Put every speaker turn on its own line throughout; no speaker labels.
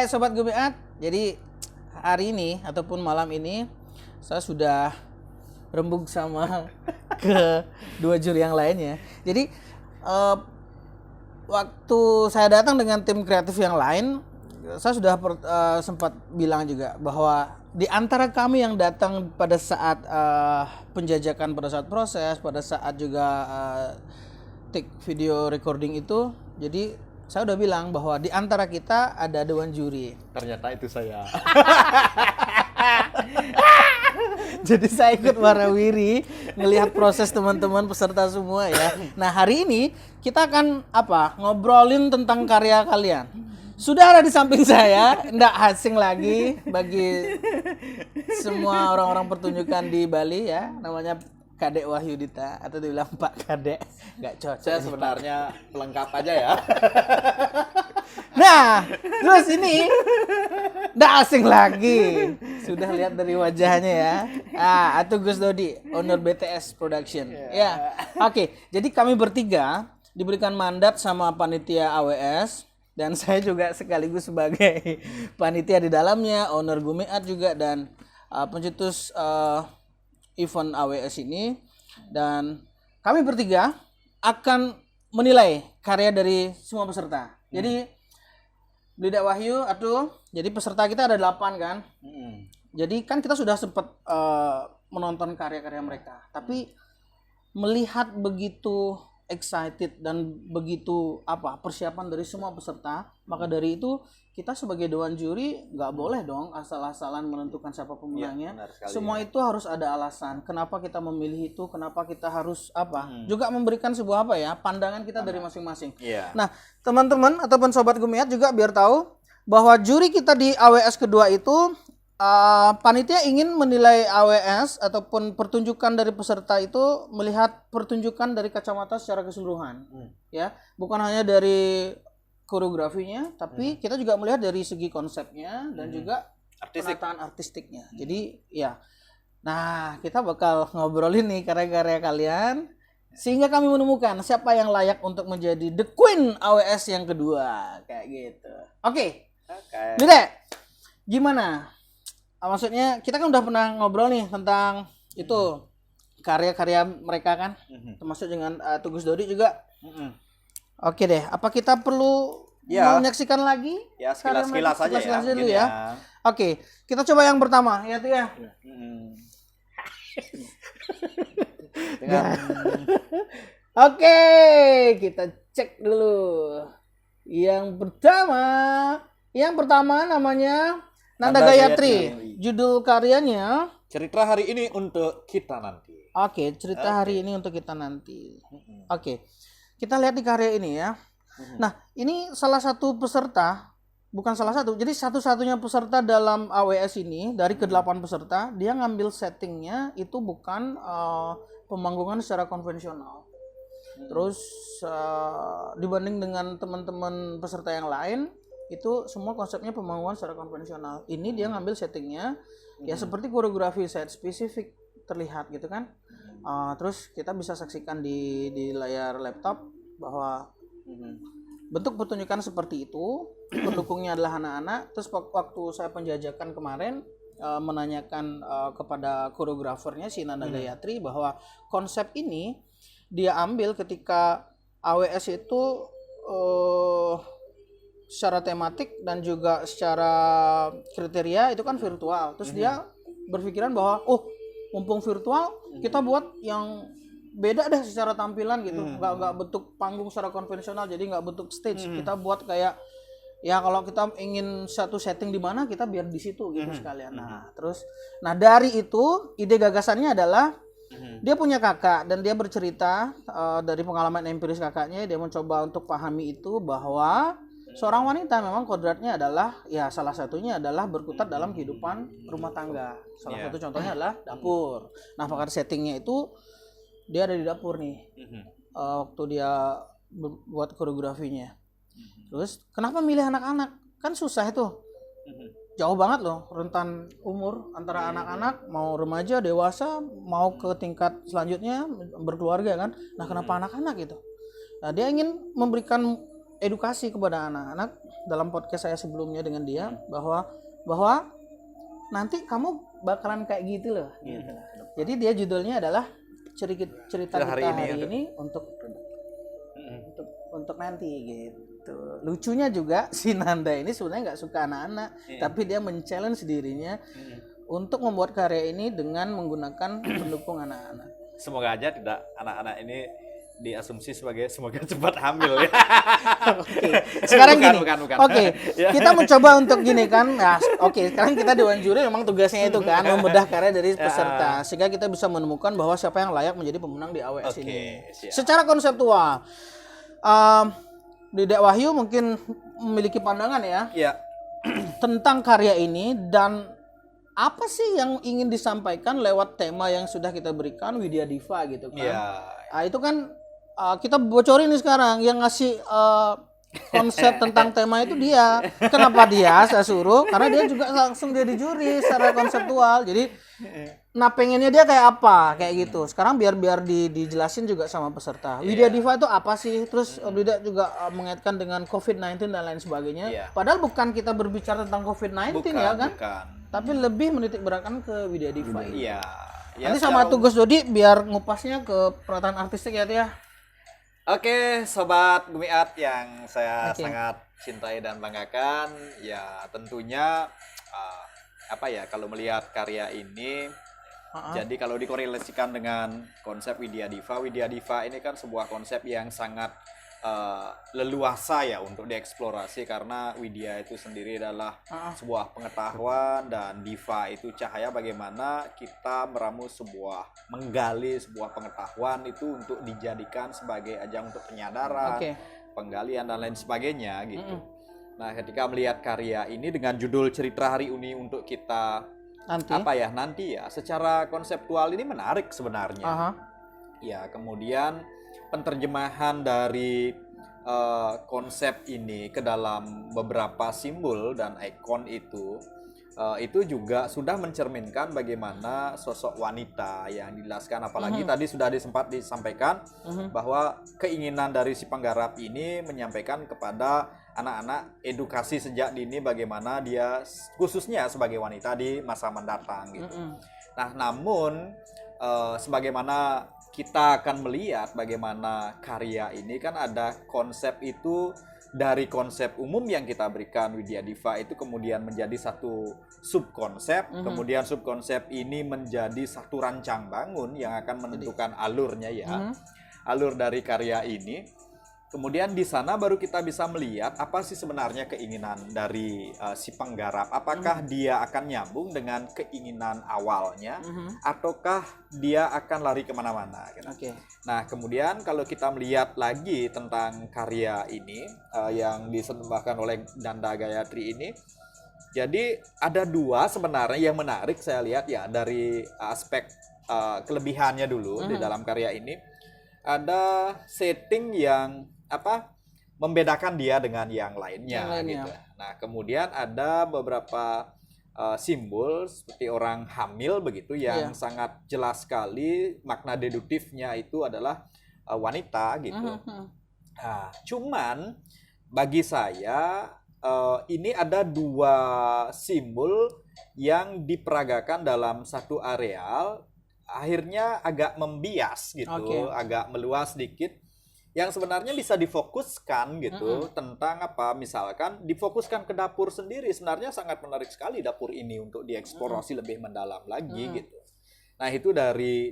Sobat Gumiat, jadi hari ini ataupun malam ini saya sudah rembug sama kedua juri yang lainnya. Jadi waktu saya datang dengan tim kreatif yang lain, saya sudah sempat bilang juga bahwa di antara kami yang datang pada saat penjajakan, pada saat proses, pada saat juga take video recording itu, jadi saya udah bilang bahwa di antara kita ada dewan juri.
Ternyata itu saya.
Jadi saya ikut warawiri ngelihat proses teman-teman peserta semua ya. Nah, hari ini kita akan ngobrolin tentang karya kalian. Sudah ada di samping saya, enggak asing lagi bagi semua orang-orang pertunjukan di Bali ya, namanya Kadek Wahyudita atau dibilang Pak Kadek. Enggak cocok.
Saya sebenarnya pelengkap aja ya.
Nah, terus ini enggak asing lagi. Sudah lihat dari wajahnya ya. Atu Gus Dodi, owner BTS Production. Ya. Oke, jadi kami bertiga diberikan mandat sama panitia AWS. Dan saya juga sekaligus sebagai panitia di dalamnya, owner Gumiat juga, dan pencetus event AWS ini. Dan kami bertiga akan menilai karya dari semua peserta. Jadi, Blida Wahyu, jadi peserta kita ada 8 kan? Jadi kan kita sudah sempat menonton karya-karya mereka. Tapi melihat begitu excited dan begitu persiapan dari semua peserta, maka dari itu kita sebagai dewan juri nggak boleh dong asal-asalan menentukan siapa pemenangnya. Semua itu harus ada alasan kenapa kita memilih itu, kenapa kita harus juga memberikan sebuah pandangan kita dari masing-masing. Nah, teman-teman ataupun sobat Gumiat juga biar tahu bahwa juri kita di AWS kedua itu panitia ingin menilai AWS ataupun pertunjukan dari peserta itu melihat pertunjukan dari kacamata secara keseluruhan, ya, bukan hanya dari koreografinya, tapi kita juga melihat dari segi konsepnya dan juga penataan artistiknya. Jadi ya, nah kita bakal ngobrolin nih karya-karya kalian sehingga kami menemukan siapa yang layak untuk menjadi the queen AWS yang kedua, kayak gitu. Oke. Bide, gimana? Maksudnya kita kan udah pernah ngobrol nih tentang itu karya-karya mereka kan, termasuk dengan Tugus Dodi juga. Oke deh, apa kita perlu menyaksikan lagi?
Ya, sekilas-sekilas aja ya.
Dulu ya. Oke, kita coba yang pertama ya tuh ya. Oke, kita cek dulu. Yang pertama namanya Nanda Gayatri. Judul karyanya
Cerita hari ini untuk kita nanti.
Oke, cerita hari ini untuk kita nanti. Oke. Kita lihat di karya ini ya. Nah, ini salah satu peserta, bukan salah satu, jadi satu-satunya peserta dalam AWS ini dari ke-8 peserta, dia ngambil settingnya itu bukan pemanggungan secara konvensional. Terus dibanding dengan teman-teman peserta yang lain, itu semua konsepnya pemanggungan secara konvensional. Ini dia ngambil settingnya ya seperti koreografi set spesifik terlihat gitu kan. Terus kita bisa saksikan di layar laptop bahwa bentuk pertunjukan seperti itu. Pendukungnya adalah anak-anak. Terus waktu saya penjajakan kemarin menanyakan kepada koreografernya si Nanda Gayatri bahwa konsep ini dia ambil ketika AWS itu secara tematik dan juga secara kriteria itu kan virtual. Terus dia berpikiran bahwa mumpung virtual kita buat yang beda deh secara tampilan gitu. Nggak bentuk panggung secara konvensional, jadi nggak bentuk stage. Kita buat kayak ya kalau kita ingin satu setting di mana kita biar di situ gitu sekalian. Nah dari itu ide gagasannya adalah dia punya kakak dan dia bercerita dari pengalaman empiris kakaknya, dia mencoba untuk pahami itu bahwa seorang wanita memang kodratnya adalah ya salah satunya adalah berkutat dalam kehidupan rumah tangga. Salah satu contohnya adalah dapur. Nah, pakar settingnya itu dia ada di dapur nih. Waktu dia buat koreografinya. Terus kenapa milih anak-anak? Kan susah itu. Jauh banget loh rentan umur antara anak-anak, mau remaja, dewasa, mau ke tingkat selanjutnya berkeluarga kan. Nah, kenapa anak-anak gitu? Nah, dia ingin memberikan edukasi kepada anak-anak dalam podcast saya sebelumnya dengan dia bahwa nanti kamu bakalan kayak gitu loh. Gitu. Jadi dia judulnya adalah cerita kita hari ini untuk nanti gitu. Lucunya juga si Nanda ini sebenarnya nggak suka anak-anak, tapi dia men-challenge dirinya untuk membuat karya ini dengan menggunakan pendukung anak-anak.
Semoga aja tidak anak-anak ini diasumsi sebagai semoga cepat hamil ya.
Oke. Sekarang gini.
Bukan.
Oke. Kita mencoba untuk gini kan. Nah, oke, sekarang kita Dewan Juri memang tugasnya itu kan membedah karya dari peserta sehingga kita bisa menemukan bahwa siapa yang layak menjadi pemenang di AWS ini.
Siap.
Secara konseptual Dedek Wahyu mungkin memiliki pandangan ya tentang karya ini dan apa sih yang ingin disampaikan lewat tema yang sudah kita berikan Widya Diva gitu kan. Nah, itu kan kita bocorin nih sekarang yang ngasih konsep tentang tema itu dia. Kenapa dia saya suruh? Karena dia juga langsung jadi juri secara konseptual. Jadi pengennya dia kayak apa kayak gitu. Sekarang biar dijelasin juga sama peserta. Widya Diva itu apa sih? Terus Widya juga mengaitkan dengan COVID-19 dan lain sebagainya. Padahal bukan kita berbicara tentang COVID-19 ya kan? Bukan. Tapi lebih menitik beratkan ke Widya Diva.
Iya.
Nanti sama tugas Dodi biar ngupasnya ke perawatan artistik ya Tia.
Oke, sobat Gumiat yang saya sangat cintai dan banggakan, ya tentunya kalau melihat karya ini, jadi kalau dikorelasikan dengan konsep Widya Diva ini kan sebuah konsep yang sangat leluasa ya untuk dieksplorasi karena Widya itu sendiri adalah sebuah pengetahuan dan Diva itu cahaya bagaimana kita menggali sebuah pengetahuan itu untuk dijadikan sebagai ajang untuk penyadaran, penggalian dan lain sebagainya gitu. Nah, ketika melihat karya ini dengan judul cerita hari ini untuk kita nanti secara konseptual ini menarik sebenarnya. Ya, kemudian penterjemahan dari konsep ini ke dalam beberapa simbol dan ikon itu juga sudah mencerminkan bagaimana sosok wanita yang dijelaskan, apalagi tadi sudah sempat disampaikan bahwa keinginan dari si penggarap ini menyampaikan kepada anak-anak edukasi sejak dini bagaimana dia khususnya sebagai wanita di masa mendatang gitu. Nah, namun sebagaimana kita akan melihat bagaimana karya ini kan ada konsep itu dari konsep umum yang kita berikan Widya Diva itu kemudian menjadi satu subkonsep, kemudian subkonsep ini menjadi satu rancang bangun yang akan menentukan alurnya alur dari karya ini. Kemudian di sana baru kita bisa melihat apa sih sebenarnya keinginan dari si penggarap. Apakah dia akan nyambung dengan keinginan awalnya, ataukah dia akan lari kemana-mana. Gitu. Nah, kemudian kalau kita melihat lagi tentang karya ini yang disembahkan oleh Nanda Gayatri ini, jadi ada dua sebenarnya yang menarik saya lihat ya dari aspek kelebihannya dulu di dalam karya ini. Ada setting yang membedakan dia dengan yang lainnya. Gitu. Nah, kemudian ada beberapa simbol seperti orang hamil begitu yang sangat jelas sekali makna deduktifnya itu adalah wanita gitu. Nah, cuman bagi saya ini ada dua simbol yang diperagakan dalam satu areal akhirnya agak membias gitu, agak meluas sedikit. Yang sebenarnya bisa difokuskan gitu tentang misalkan difokuskan ke dapur sendiri, sebenarnya sangat menarik sekali dapur ini untuk dieksplorasi lebih mendalam lagi gitu. Nah, itu dari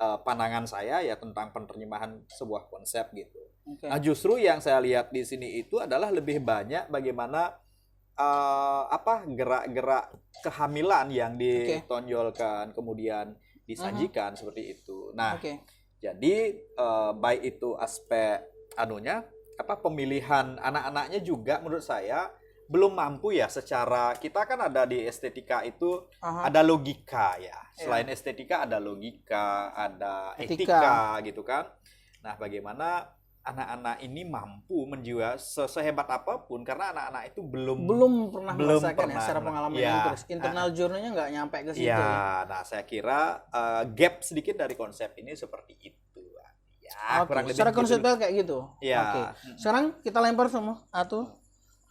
pandangan saya ya tentang penerjemahan sebuah konsep gitu. Nah, justru yang saya lihat di sini itu adalah lebih banyak bagaimana gerak-gerak kehamilan yang ditonjolkan kemudian disajikan seperti itu. Nah, jadi baik itu aspek pemilihan anak-anaknya juga menurut saya belum mampu ya secara kita kan ada di estetika itu ada logika ya. Selain estetika ada logika, ada etika gitu kan. Nah, bagaimana anak-anak ini mampu menjiwa sehebat apapun karena anak-anak itu belum
pernah merasakan ya secara pengalaman yang terus internal journey-nya nggak nyampe ke situ.
Nah saya kira gap sedikit dari konsep ini seperti itu. Ya,
Oke,
kurang lebih
secara
gitu.
konseptual kayak gitu.
Iya.
Oke. Sekarang kita lempar semua atau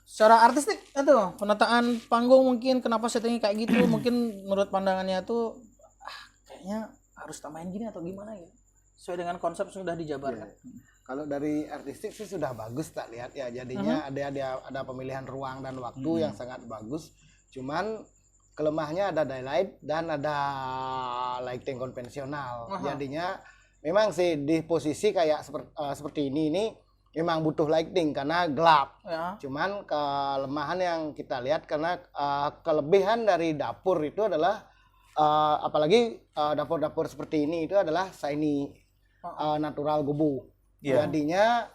secara artistik itu penataan panggung mungkin kenapa settingnya kayak gitu mungkin menurut pandangannya tuh kayaknya harus tambahin gini atau gimana ya sesuai dengan konsep sudah dijabarkan.
Kalau dari artistik sih sudah bagus tak lihat ya. Jadinya ada pemilihan ruang dan waktu yang sangat bagus. Cuman kelemahnya ada daylight dan ada lighting konvensional. Jadinya memang sih di posisi kayak seperti ini memang butuh lighting karena gelap.
Ya.
Cuman kelemahan yang kita lihat karena kelebihan dari dapur itu adalah apalagi dapur-dapur seperti ini itu adalah shiny natural gobo. Jadinya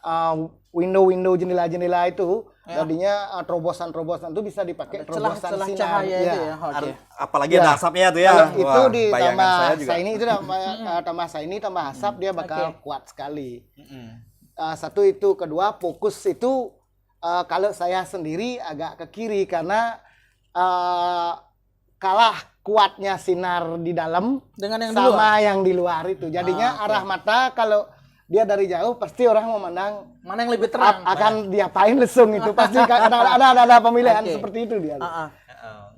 window-window jendela-jendela itu jadinya terobosan-terobosan itu bisa dipakai terobosan
Celah
sinar.
cahaya itu ya. Oke.
Apalagi ada asapnya tuh ya.
Kalau itu
Wah,
ditambah
bayangan saya juga.
shiny itu tambah shiny tambah asap dia bakal kuat sekali. Satu itu, kedua fokus itu kalau saya sendiri agak ke kiri karena kalah kuatnya sinar di dalam
Dengan yang di
sama
luar?
yang di luar itu. Jadinya arah mata kalau dia dari jauh pasti orang memandang
Mana yang lebih terang?
akan diapain lesung itu pasti ada pemilihan
Oke.
seperti itu dia.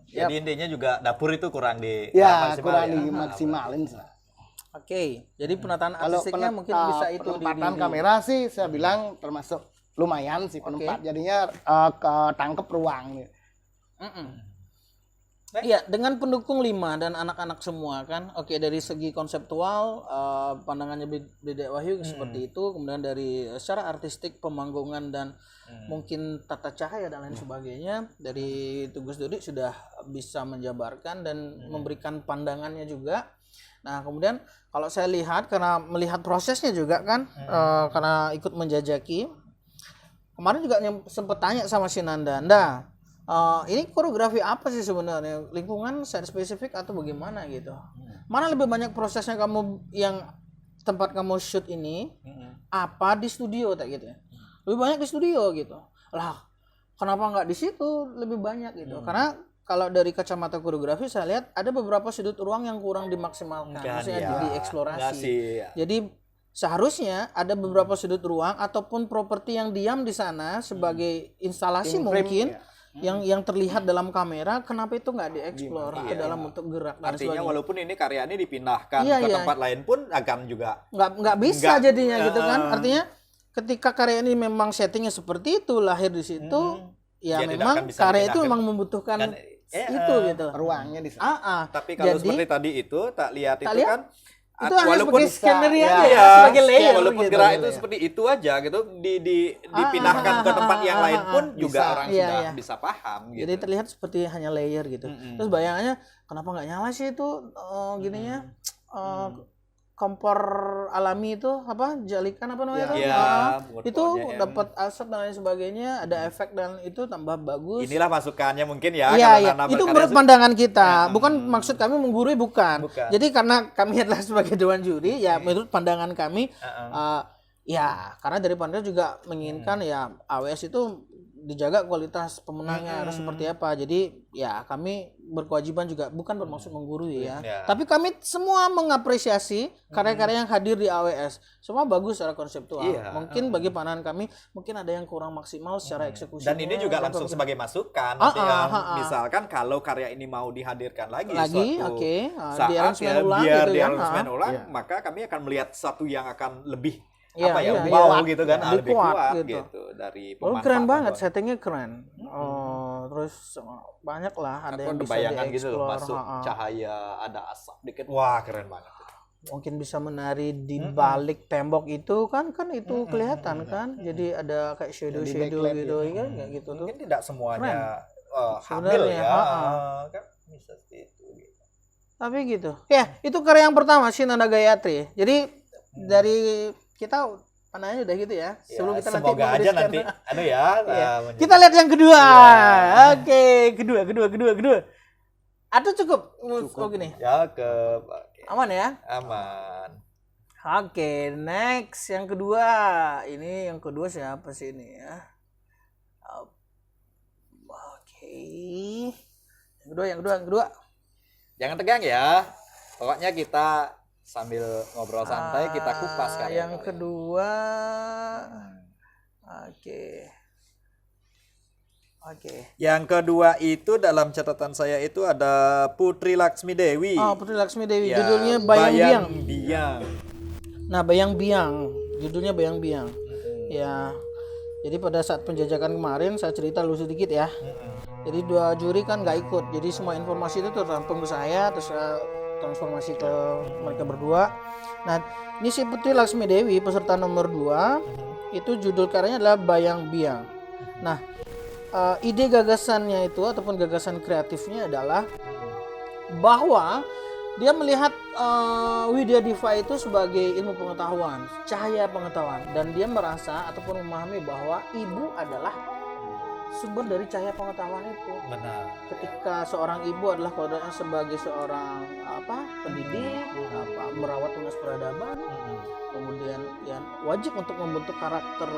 Jadi intinya juga dapur itu kurang di
Ya
maksimal
kurang
ya.
dimaksimalin.
Oke. Jadi penataan
Kalau
artistiknya mungkin bisa itu
penempatan kamera sih saya bilang termasuk lumayan sih penempat. Jadinya ketangkep ruang nih.
Iya, dengan pendukung 5 dan anak-anak semua kan. Oke, dari segi konseptual pandangannya Dedek Wahyu seperti itu, kemudian dari secara artistik pemanggungan dan mungkin tata cahaya dan lain sebagainya dari Tugas Dodi sudah bisa menjabarkan dan memberikan pandangannya juga. Nah, kemudian kalau saya lihat karena melihat prosesnya juga kan karena ikut menjajaki. Kemarin juga sempat tanya sama si Nanda, ini koreografi apa sih sebenarnya? Lingkungan set spesifik atau bagaimana gitu? Mana lebih banyak prosesnya kamu yang tempat kamu shoot ini? Apa di studio tak gitu ya? Lebih banyak di studio gitu. Lah, kenapa nggak di situ lebih banyak gitu? Karena kalau dari kacamata koreografi saya lihat ada beberapa sudut ruang yang kurang dimaksimalkan, maksudnya dieksplorasi. Jadi seharusnya ada beberapa sudut ruang ataupun properti yang diam di sana sebagai instalasi mungkin yang terlihat dalam kamera, kenapa itu nggak dieksplor ke dalam bentuk gerak dan
Artinya
sebagainya.
walaupun ini karya ini dipindahkan
Iya,
ke
iya.
tempat lain pun akan juga
nggak bisa jadinya gitu kan.
Heeh.
Artinya ketika karya ini memang settingnya seperti itu, lahir di situ, ya
Dia tidak
memang
akan bisa
karya itu
dipindahkan.
memang membutuhkan
Dan,
itu gitu.
Ruangnya di sana.
tapi kalau
Jadi,
seperti tadi itu tak lihat itu
lihat,
kan
itu hanya
walaupun
sebagai skenario
ya,
aja ya,
iya,
sebagai layer
walaupun
gitu.
gerak itu seperti itu aja gitu dipindahkan ke tempat yang lain pun juga
Bisa.
orang
Iya,
sudah
iya.
bisa paham gitu.
Jadi terlihat seperti hanya layer gitu. Terus bayangannya kenapa nggak nyala sih itu gininya kompor alami itu apa jalikan apa namanya tuh?
Iya,
itu
kompornya yang-
dapat asap dan lain sebagainya, ada efek dan itu tambah bagus.
Inilah masukannya mungkin ya
Iya,
kalau
iya.
Nana
Itu
berkarya
menurut pandangan kita. Bukan maksud kami menggurui, bukan.
Bukan.
Jadi karena kami adalah sebagai dewan juri, ya menurut pandangan kami, ya karena dari panitia juga menginginkan ya AWS itu dijaga kualitas pemenangnya harus seperti apa. Jadi ya kami berkewajiban juga bukan bermaksud menggurui ya.
Ya.
Tapi kami semua mengapresiasi karya-karya yang hadir di AWS. Semua bagus secara konseptual.
Iya.
Mungkin bagi pandangan kami mungkin ada yang kurang maksimal secara eksekusi.
dan ini juga langsung sebagai masukan nanti misalkan kalau karya ini mau dihadirkan lagi suatu
oke.
saat
Di arrangement
ya,
ulang
biar
gitu
di
kan.
arrangement ulang maka kami akan melihat satu yang akan lebih
Iya,
apa ya
iya,
wow
iya.
gitu kan
Lebih
lebih
kuat
kuat
gitu.
gitu dari
Oh, keren
pemanfaatan
banget,
doang.
settingnya keren. Terus banyak lah ada
Aku
yang
ada
bisa
bayangan gitu
dieksplor.
loh masuk cahaya ada asap dikit wah keren banget
Mungkin bisa menari di balik tembok itu kan itu kelihatan kan. Jadi ada kayak shadow gitu kan kayak gitu tuh.
mungkin tidak semuanya
Sebenarnya,
hamil ya kan bisa seperti itu gitu.
Tapi gitu. Ya, itu karya yang pertama Shinanda Gayatri. Jadi dari kita pandangannya udah gitu ya. Sebelum
Ya,
kita nanti
semoga aja
menuliskan-
nanti ada ya menjadi-
Kita lihat yang kedua. Oke, kedua. Atau cukup? Oh gini.
ya ke oke.
Aman ya?
Aman.
Oke, next yang kedua. Ini yang kedua siapa sih ini ya? Oke. Yang kedua.
Jangan tegang ya. Pokoknya kita sambil ngobrol santai kita kupas karya
Yang
kalian.
kedua, oke. Oke.
Yang kedua itu dalam catatan saya itu ada Putri Laksmi Dewi.
Oh, Putri Laksmi Dewi.
Ya,
Judulnya Bayang Biang.
Biang.
Nah, Bayang Biang. Judulnya Bayang Biang. Ya. Jadi pada saat penjajakan kemarin saya cerita dulu sedikit ya. Jadi 2 juri kan nggak ikut. Jadi semua informasi itu tertampung ke saya, terus saya transformasi ke mereka berdua. Nah, ini si Putri Laksmi Dewi peserta nomor 2 itu judul karyanya adalah Bayang Biang. Nah, ide gagasannya itu ataupun gagasan kreatifnya adalah bahwa dia melihat Widya Diva itu sebagai ilmu pengetahuan, cahaya pengetahuan, dan dia merasa ataupun memahami bahwa ibu adalah sumber dari cahaya pengetahuan itu.
Benar.
Ketika seorang ibu adalah kodratnya sebagai seorang pendidik, merawat tunas peradaban, kemudian ya wajib untuk membentuk karakter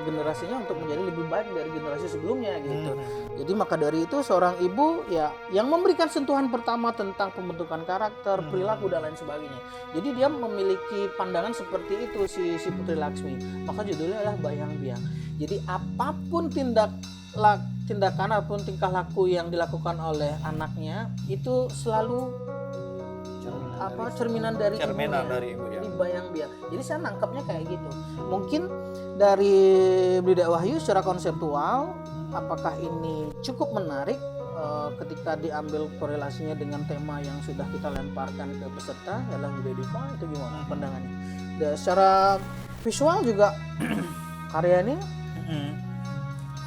generasinya untuk menjadi lebih baik dari generasi sebelumnya gitu. Jadi maka dari itu seorang ibu ya yang memberikan sentuhan pertama tentang pembentukan karakter, perilaku dan lain sebagainya. Jadi dia memiliki pandangan seperti itu si Putri Laksmi. Maka judulnya adalah Bayang Biang. Jadi apapun tindakan ataupun tingkah laku yang dilakukan oleh anaknya itu selalu cerminan dari ibunya.
Dari ibu ya.
Jadi bayang biang. Jadi saya nangkapnya kayak gitu. Mungkin dari Brida Wahyu secara konseptual apakah ini cukup menarik ketika diambil korelasinya dengan tema yang sudah kita lemparkan ke peserta adalah Widya Diva, itu gimana pandangannya? Dan secara visual juga karya ini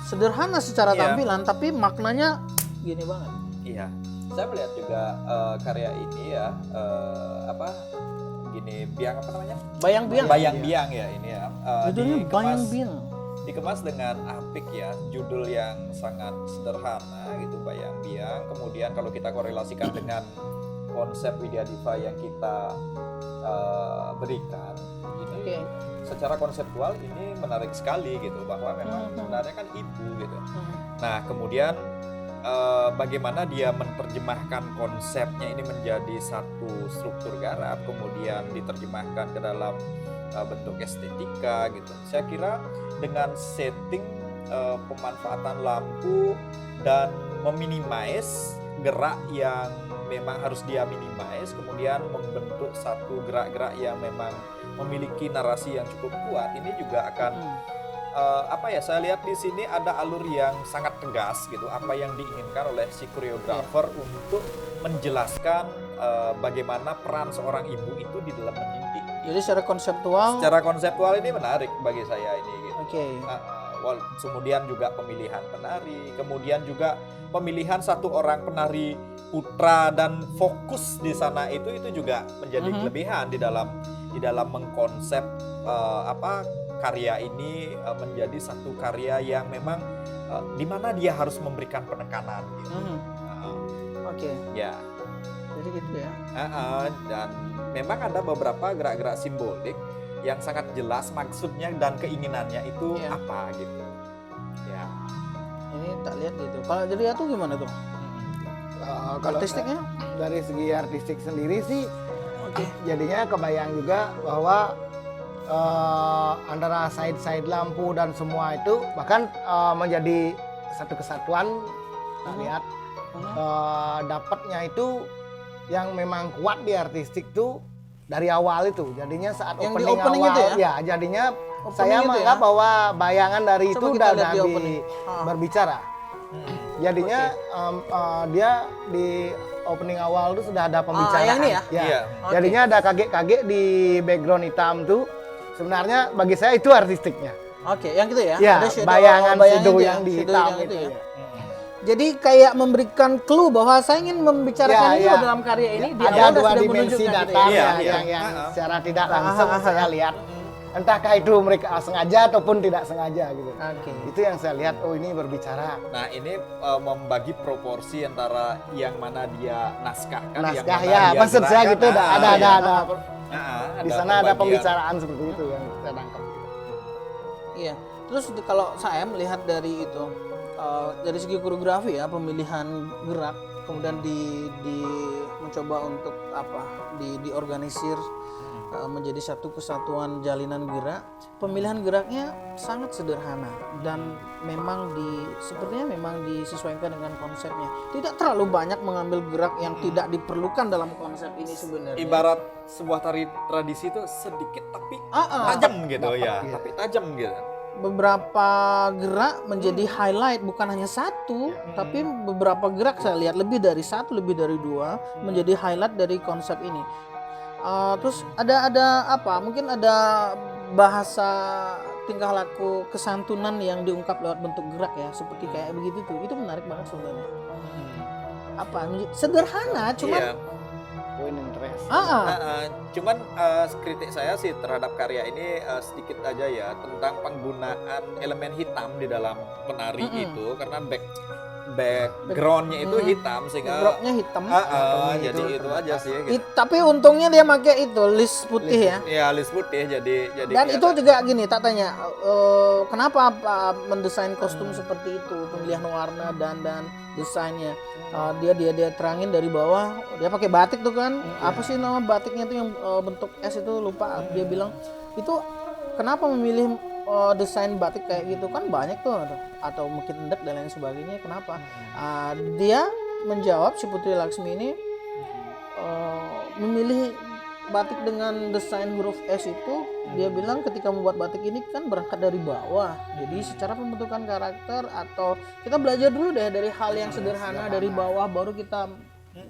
sederhana secara tampilan tapi maknanya gini banget.
Iya. Saya melihat juga karya ini ya biang apa namanya?
Bayang Biang.
Bayang Biang ya ini ya.
Judulnya Bayang Biang.
Dikemas dengan apik ya, judul yang sangat sederhana gitu, Bayang Biang. Kemudian kalau kita korelasikan dengan konsep Widya Diva yang kita berikan ini secara konseptual ini menarik sekali gitu, bahwa memang sebenarnya kan ibu gitu. Nah kemudian bagaimana dia menerjemahkan konsepnya ini menjadi satu struktur garap, kemudian diterjemahkan ke dalam bentuk estetika gitu. Saya kira dengan setting pemanfaatan lampu dan meminimize gerak yang memang harus dia minimize, kemudian membentuk satu gerak-gerak yang memang memiliki narasi yang cukup kuat, ini juga akan saya lihat di sini ada alur yang sangat tegas gitu, apa yang diinginkan oleh si koreografer untuk menjelaskan bagaimana peran seorang ibu itu di dalam mendidik.
Jadi secara konseptual
ini menarik bagi saya ini gitu. Kemudian juga pemilihan penari, kemudian juga pemilihan satu orang penari putra dan fokus di sana itu juga menjadi kelebihan di dalam mengkonsep karya ini menjadi satu karya yang memang di mana dia harus memberikan penekanan gitu. Ya.
Jadi gitu ya.
Dan memang ada beberapa gerak-gerak simbolik yang sangat jelas maksudnya dan keinginannya itu apa gitu. Ya.
Ini tak lihat gitu. Kalau dari Atu gimana tuh?
Kalau
artistiknya?
Dari segi artistik sendiri sih, jadinya kebayang juga bahwa antara side lampu dan semua itu bahkan menjadi satu kesatuan. Kita lihat dapatnya itu yang memang kuat di artistik tuh dari awal itu. Jadinya saat
yang
opening
awal
itu ya jadinya
opening
saya menganggap bahwa bayangan dari
Coba
itu
kita
udah
lihat di opening.
berbicara. Jadinya dia di opening awal itu sudah ada pembicaraan.
Yang ini ya?
Iya.
Jadinya ada kaget-kaget di background hitam tuh. Sebenarnya bagi saya itu artistiknya.
Yang gitu ya?
Ya,
Ada
bayangan shadow
itu
yang di
shadow
hitam
yang
itu
ya.
ya.
Jadi kayak memberikan clue bahwa saya ingin membicarakan itu dalam karya ini. Di
Ada
awal
dua
sudah
dimensi
menunjukkan
datar
gitu ya.
yang secara tidak langsung saya lihat. Entahkah itu mereka sengaja ataupun tidak sengaja gitu. Itu yang saya lihat, oh ini berbicara.
Nah ini membagi proporsi antara yang mana dia naskahkan, yang
Naskah
mana
ya,
dia
maksud saya
gerakkan.
gitu ada di sana ada
pembagian.
pembicaraan seperti itu yang saya tangkap.
Iya. Terus kalau saya melihat dari itu dari segi koreografi ya, pemilihan gerak, kemudian mencoba untuk diorganisir menjadi satu kesatuan jalinan gerak. Pemilihan geraknya sangat sederhana dan sepertinya memang disesuaikan dengan konsepnya. Tidak terlalu banyak mengambil gerak yang tidak diperlukan dalam konsep ini sebenarnya.
Ibarat sebuah tari tradisi itu sedikit tapi tajam gitu ya, tapi tajam gitu.
Beberapa gerak menjadi highlight, bukan hanya satu, tapi beberapa gerak saya lihat lebih dari satu, lebih dari dua menjadi highlight dari konsep ini. Terus ada apa? Mungkin ada bahasa tingkah laku kesantunan yang diungkap lewat bentuk gerak ya, seperti kayak begitu tuh. Itu menarik banget sebenarnya. Sederhana, cuman
Iya.
Point interest.
Cuman kritik saya sih terhadap karya ini sedikit aja ya tentang penggunaan elemen hitam di dalam penari itu, karena backgroundnya itu hitam sehingga
backgroundnya hitam.
jadi itu aja sih gitu.
Tapi untungnya dia pakai itu list putih ya.
Iya, list putih jadi
Dan itu juga gini, tak tanya kenapa mendesain kostum seperti itu, pemilihan warna dan desainnya. Dia terangin dari bawah, dia pakai batik tuh kan. Apa sih nama batiknya tuh yang bentuk S itu, lupa. Dia bilang itu kenapa memilih desain batik kayak gitu, kan banyak tuh, atau mungkin endek dan lain sebagainya, kenapa? Dia menjawab, si Putri Laksmi ini memilih batik dengan desain huruf S itu. Dia bilang ketika membuat batik ini kan berangkat dari bawah, jadi secara pembentukan karakter atau kita belajar dulu deh dari hal yang sederhana dari bawah, baru kita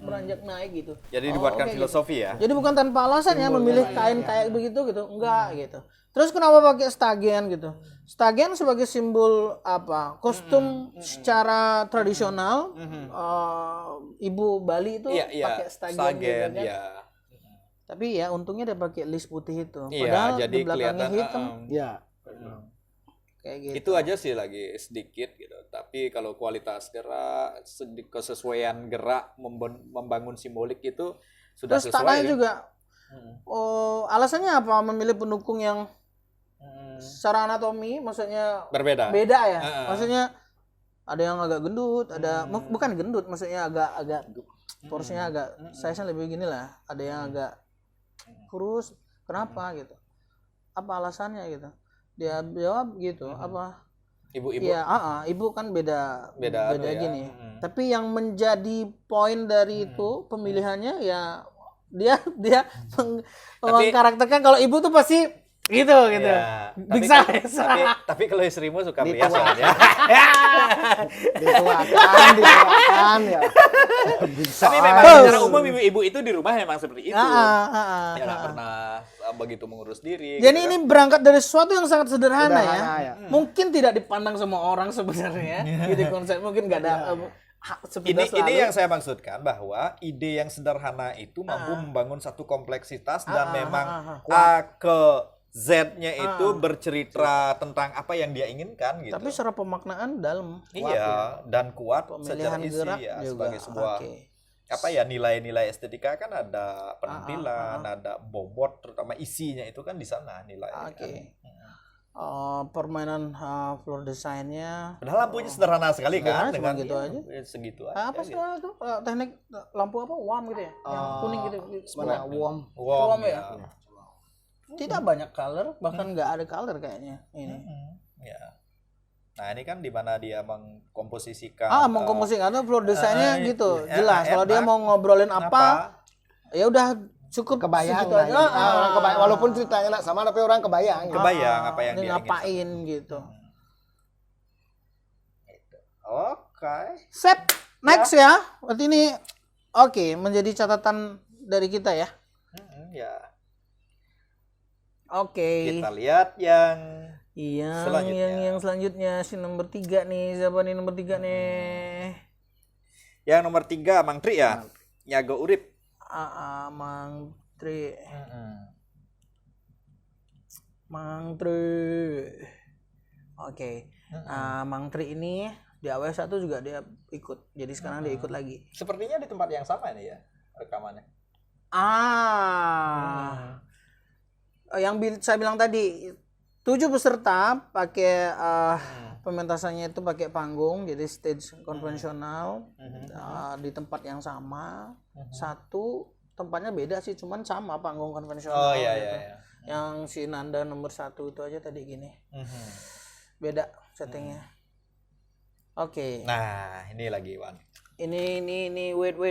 beranjak naik gitu.
Jadi dibuatkan
oke,
filosofi
gitu.
ya.
Jadi bukan tanpa alasan ya memilih kain kayak begitu gitu, enggak gitu. Terus kenapa pakai stagen gitu? Stagen sebagai simbol apa? Kostum secara tradisional. Ibu Bali itu pakai stagen gitu kan.
Ya.
Tapi ya untungnya dia pakai list putih itu.
Iya,
Padahal
jadi
di belakangnya
kelihatan
hitam.
Ya.
Kayak gitu.
Itu aja sih lagi sedikit gitu. Tapi kalau kualitas gerak, kesesuaian gerak membangun simbolik itu sudah
Terus
sesuai.
tanya juga, alasannya apa memilih pendukung yang secara anatomi maksudnya
Berbeda.
beda ya? Maksudnya ada yang agak gendut, ada bukan gendut, maksudnya agak porsinya agak size-nya lebih gini lah. Ada yang agak kurus. Kenapa gitu? Apa alasannya gitu? Dia jawab gitu, apa?
Ibu-ibu.
Iya, ibu kan beda
Beda
gini. Tapi yang menjadi poin dari itu pemilihannya ya dia mengkarakterkan kalau ibu tuh pasti gitu.
Ya,
Big
tapi,
size.
tapi kalau istrimu suka pria soalnya.
Dituakan ya. Bisa.
Tapi memang secara umum ibu-ibu itu di rumah memang seperti itu. Ya nggak pernah begitu mengurus diri.
Jadi
gitu
ini berangkat dari sesuatu yang sangat sederhana ya.
ya.
Mungkin tidak dipandang semua orang sebenarnya. Gitu konsep mungkin nggak ada
Ini yang saya maksudkan bahwa ide yang sederhana itu mampu membangun satu kompleksitas dan memang A ke Z-nya itu bercerita tentang apa yang dia inginkan gitu.
Tapi secara pemaknaan dalam.
Iya, dan kuat
Pemilihan
secara isi
gerak
ya
juga.
sebagai sebuah apa ya, nilai-nilai estetika kan ada penampilan, ada bobot, terutama isinya itu kan di sana nilainya.
Permainan floor desainnya.
Padahal lampunya sederhana sekali kan,
Cuma
dengan
gitu aja.
segitu aja.
Apa sih itu teknik lampu apa? Warm gitu ya? Yang kuning gitu.
Mana warm.
Warm
ya?
ya.
Tidak banyak color, bahkan nggak ada color kayaknya ini.
Ya. Nah ini kan di mana dia mengkomposisikan.
Mengkomposisikan atau floor desainnya gitu, jelas. Kalau
enak.
dia mau ngobrolin apa, ya udah cukup
Kebayang
segitu
lah.
aja.
Orang kebayang, walaupun ceritanya nggak sama tapi orang kebayang. Gitu.
Kebayang apa yang
ini
dia
ngapain gitu.
Oke.
Sip, next ya. Berarti ini oke, menjadi catatan dari kita ya.
Ya.
Oke.
Kita lihat yang
Selanjutnya. Yang selanjutnya si nomor 3 nih. Siapa nih nomor 3 nih?
Yang nomor 3 Mang Tri ya. Nyago Urip.
Mang Tri. Mang Tri. Oke. Mang Tri ini di AW1 juga dia ikut. Jadi sekarang dia ikut lagi.
Sepertinya di tempat yang sama nih ya rekamannya.
Yang saya bilang tadi 7 peserta pakai pementasannya itu pakai panggung, jadi stage konvensional di tempat yang sama. Satu tempatnya beda sih, cuman sama panggung konvensional.
Oh iya
gitu.
iya.
Yang si Nanda nomor 1 itu aja tadi gini. Beda settingnya. Oke.
Nah, ini lagi Wan.
Ini wait.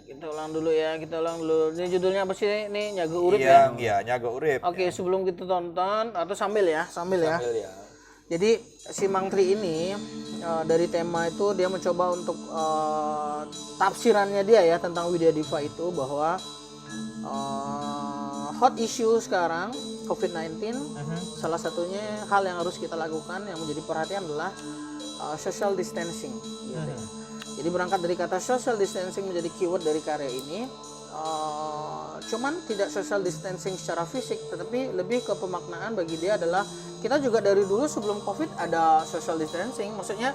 Kita ulang dulu ya. Ini judulnya apa sih? Ini Nyago Urip ya?
Iya, Nyago Urip.
Oke, sebelum kita tonton atau sambil ya.
Sambil ya.
Jadi si Mang Tri ini dari tema itu dia mencoba untuk tafsirannya dia ya tentang Widya Diva itu bahwa hot issue sekarang COVID-19 salah satunya hal yang harus kita lakukan yang menjadi perhatian adalah social distancing gitu. Jadi berangkat dari kata social distancing menjadi keyword dari karya ini. Cuman tidak social distancing secara fisik, tetapi lebih ke pemaknaan bagi dia adalah kita juga dari dulu sebelum COVID ada social distancing, maksudnya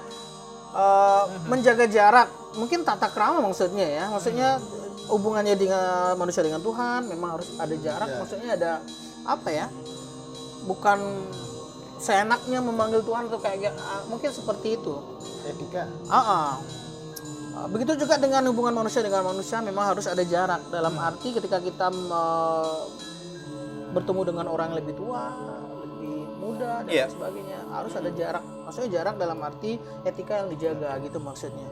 menjaga jarak, mungkin tata krama maksudnya ya, maksudnya hubungannya dengan manusia dengan Tuhan memang harus ada jarak, maksudnya ada apa ya, bukan seenaknya memanggil Tuhan atau kayak mungkin seperti itu.
Etika.
Begitu juga dengan hubungan manusia dengan manusia memang harus ada jarak, dalam arti ketika kita bertemu dengan orang yang lebih tua, lebih muda dan lain sebagainya harus ada jarak, maksudnya jarak dalam arti etika yang dijaga gitu maksudnya.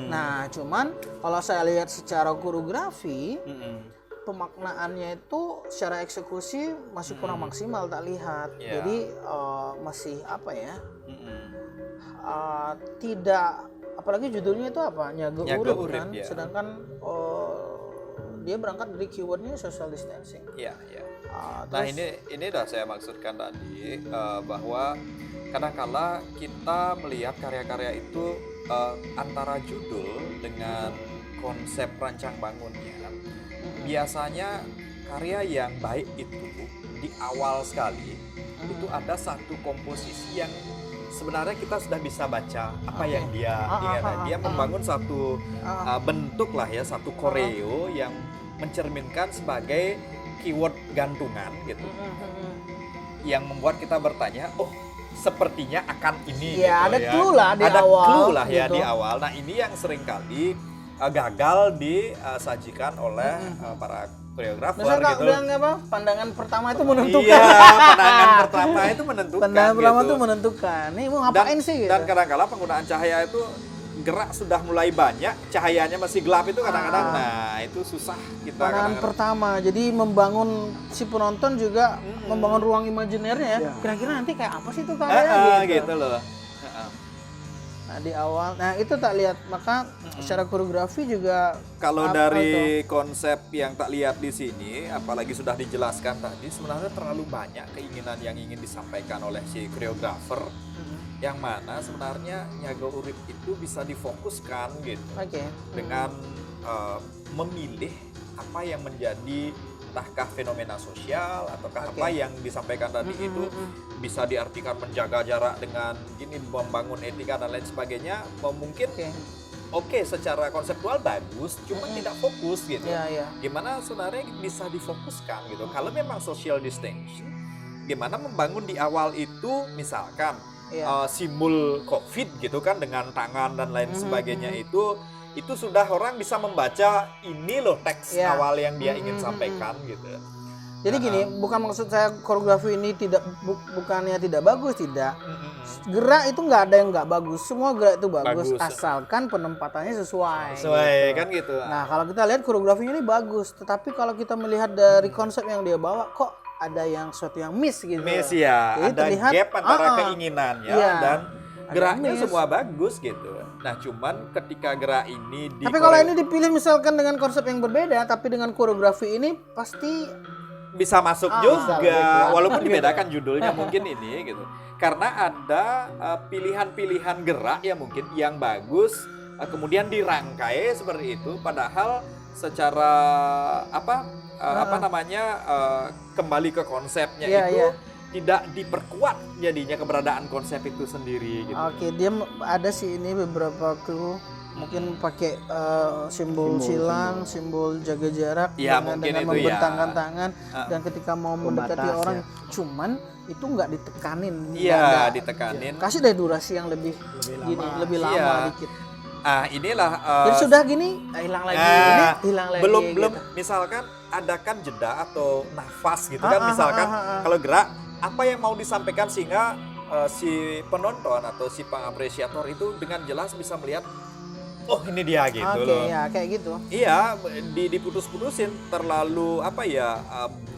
Nah cuman kalau saya lihat secara koreografi pemaknaannya itu secara eksekusi masih kurang maksimal tak lihat. Jadi masih apa ya, tidak, apalagi judulnya itu apa, Nyago Urip kan, sedangkan dia berangkat dari keywordnya social distancing.
Iya. Nah ini udah saya maksudkan tadi bahwa kadang-kala kita melihat karya-karya itu antara judul dengan konsep rancang bangunnya. Biasanya karya yang baik itu di awal sekali itu ada satu komposisi yang sebenarnya kita sudah bisa baca apa yang dia membangun satu bentuk lah ya, satu koreo yang mencerminkan sebagai keyword gantungan gitu, yang membuat kita bertanya, oh sepertinya akan ini
ya,
gitu,
ada
ya.
clue lah di
ada
awal
clue lah ya
gitu.
di awal. Nah ini yang seringkali gagal disajikan oleh para koreografer
Misalnya
gitu.
bilang apa? Pandangan pertama itu menentukan.
Iya, pandangan pertama itu menentukan.
Pandangan pertama
gitu.
itu menentukan. Nih mau ngapain sih? Gitu.
Dan kadang-kala penggunaan cahaya itu gerak sudah mulai banyak, cahayanya masih gelap itu kadang-kadang. Nah itu susah kita.
Pandangan pertama, jadi membangun si penonton juga membangun ruang imajinernya ya. Kira-kira nanti kayak apa sih tuh karyanya
gitu loh.
Nah di awal, nah itu tak lihat, maka secara koreografi juga
kalau dari konsep yang tak lihat di sini, apalagi sudah dijelaskan tadi, sebenarnya terlalu banyak keinginan yang ingin disampaikan oleh si koreografer, yang mana sebenarnya Nyago Urip itu bisa difokuskan gitu, dengan memilih apa yang menjadi entahkah fenomena sosial ataukah apa yang disampaikan tadi itu bisa diartikan menjaga jarak dengan gini, membangun etika dan lain sebagainya, mungkin secara konseptual bagus, cuma tidak fokus gitu. Gimana sebenarnya bisa difokuskan gitu? Kalau memang social distancing, gimana membangun di awal itu misalkan simbol COVID gitu kan dengan tangan dan lain sebagainya itu sudah orang bisa membaca ini loh teks awal yang dia ingin sampaikan gitu.
Jadi gini, bukan maksud saya koreografi ini bukannya tidak bagus, tidak. Gerak itu nggak ada yang nggak bagus, semua gerak itu bagus asalkan penempatannya sesuai gitu.
Kan gitu.
Nah kalau kita lihat koreografinya ini bagus, tetapi kalau kita melihat dari konsep yang dia bawa kok ada yang sesuatu yang miss gitu.
Miss ya, jadi ada terlihat, gap antara keinginannya dan geraknya semua bagus gitu. Nah cuman ketika gerak ini
tapi kalau ini dipilih misalkan dengan konsep yang berbeda tapi dengan koreografi ini pasti
bisa masuk juga walaupun dibedakan judulnya mungkin ini gitu. Karena ada pilihan-pilihan gerak ya mungkin yang bagus kemudian dirangkai seperti itu, padahal secara kembali ke konsepnya tidak diperkuat jadinya keberadaan konsep itu sendiri gitu.
Dia ada sih ini beberapa clue. mungkin pakai simbol silang, simbol jaga jarak
Ya,
dengan
mungkin itu
membentangkan
ya.
tangan dan ketika mau mendekati
Pembatas,
orang, cuman itu nggak ditekanin.
Iya,
nggak.
ditekanin.
Kasih deh durasi yang lebih gini, lebih lama
Iya.
dikit.
Inilah
Jadi sudah gini hilang lagi, ini hilang lagi.
belum
gitu.
belum misalkan adakan jeda atau nafas gitu kan, misalkan kalau gerak apa yang mau disampaikan sehingga si penonton atau si pengapresiator itu dengan jelas bisa melihat oh ini dia gitu
Oke,
loh.
ya kayak gitu.
Iya, diputus-putusin terlalu apa ya,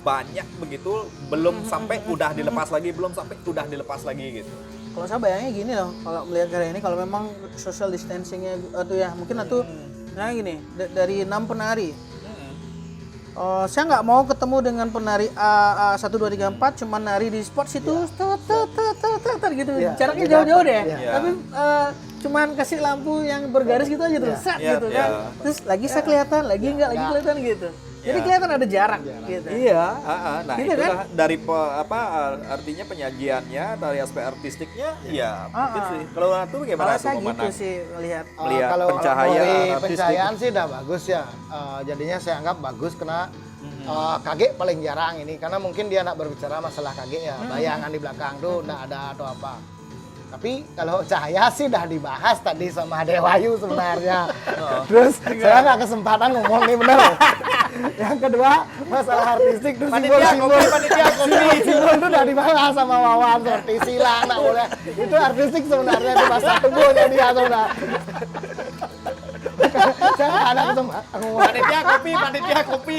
banyak begitu, belum sampai udah dilepas lagi, belum sampai udah dilepas lagi gitu.
Kalau saya bayangnya gini loh, kalau melihat karya ini, kalau memang social distancingnya tuh ya, mungkin itu, nah gini, dari 6 penari, saya nggak mau ketemu dengan penari A 1 2 3 4, cuman nari di spot situ, gitu, jaraknya jauh-jauh deh, tapi cuman kasih lampu yang bergaris gitu aja tuh, set gitu kan, terus lagi saya kelihatan, lagi nggak lagi kelihatan gitu, jadi kelihatan ada jarak, gitu.
Iya, nah
Gitu
itulah dari artinya penyajiannya dari aspek artistiknya, ya mungkin sih. Kalau itu
Kalau
bagaimana tuh
saya gitu
memandang?
sih melihat.
Melihat
kalau
pencahayaan
dari
artistik.
pencahayaan sih udah bagus ya. Jadinya saya anggap bagus karena KG paling jarang ini karena mungkin dia nak berbicara masalah KG ya, bayangan di belakang tuh nggak ada atau apa. Tapi kalau cahaya sih udah dibahas tadi sama Dewayu sebenarnya. Terus saya nggak kesempatan ngomong nih bener. Yang kedua masalah artistik tuh simbol-simbol simbol itu udah dibahas sama Wawan seperti silang nggak boleh. Itu artistik sebenarnya itu bahasa tubuhnya dia sebenarnya. Saya nggak ada kesempatan ngomong.
Panitia kopi.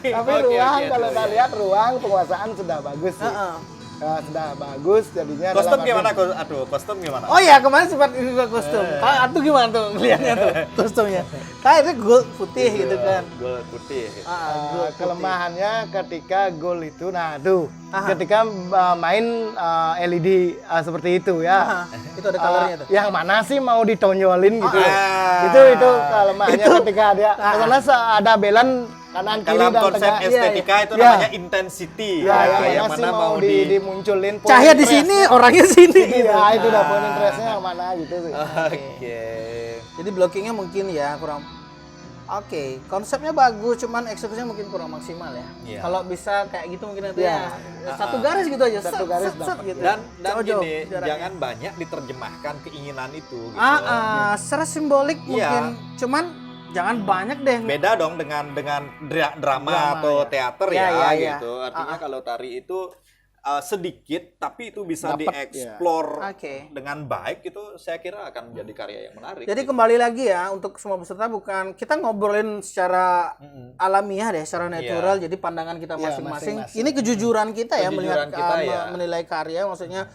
Tapi
Oke,
ruang
oke,
kalau
tuh,
kita lihat ruang penguasaan sudah bagus sih. Sudah bagus jadinya.
Kostum
dalam
gimana?
arti-
Kostum gimana?
Oh iya, kemarin sempat juga kostum. Kalau Atu gimana tuh ngeliatnya tuh kostumnya? Kayak itu gold putih gitu kan.
Gold putih.
Gold putih.
Kelemahannya ketika gol itu, nah tuh ketika main LED seperti itu ya.
Itu ada colornya tuh.
Yang mana sih mau ditonjolin gitu?
Ah.
Itu kelemahannya ketika dia karena ada belan kanan kiri
Dalam
dan
konsep
tengah.
estetika itu
Iya.
namanya intensity.
Ya,
yang
mana sih
mana
mau dimunculin point
Cahaya di
interest.
sini, orangnya sini. gitu.
Iya, itu udah point interestnya yang mana gitu sih.
Oke.
Jadi blockingnya mungkin ya kurang. Oke, konsepnya bagus, cuman eksekusinya mungkin kurang maksimal ya.
Iya.
Kalau bisa kayak gitu mungkin nanti
Iya.
ya. Satu garis gitu aja.
Satu garis
set,
dapat.
gitu.
Dan
Jauh-jauh
gini,
jaraknya.
jangan banyak diterjemahkan keinginan itu gitu.
Secara simbolik
Iya.
mungkin, cuman jangan banyak deh.
Beda dong dengan drama
Drama,
atau
ya.
teater
Ya,
ya,
ya, ya.
gitu. Artinya kalau tari itu sedikit tapi itu bisa
Dapat,
dieksplor
Oke.
dengan baik, itu saya kira akan menjadi karya yang menarik.
Jadi kembali lagi ya, untuk semua peserta bukan kita ngobrolin secara alamiah deh, secara natural. Jadi pandangan kita masing-masing.
masing-masing.
Ini kejujuran kita ya
Kejujuran
melihat
kita, ya.
menilai karya, maksudnya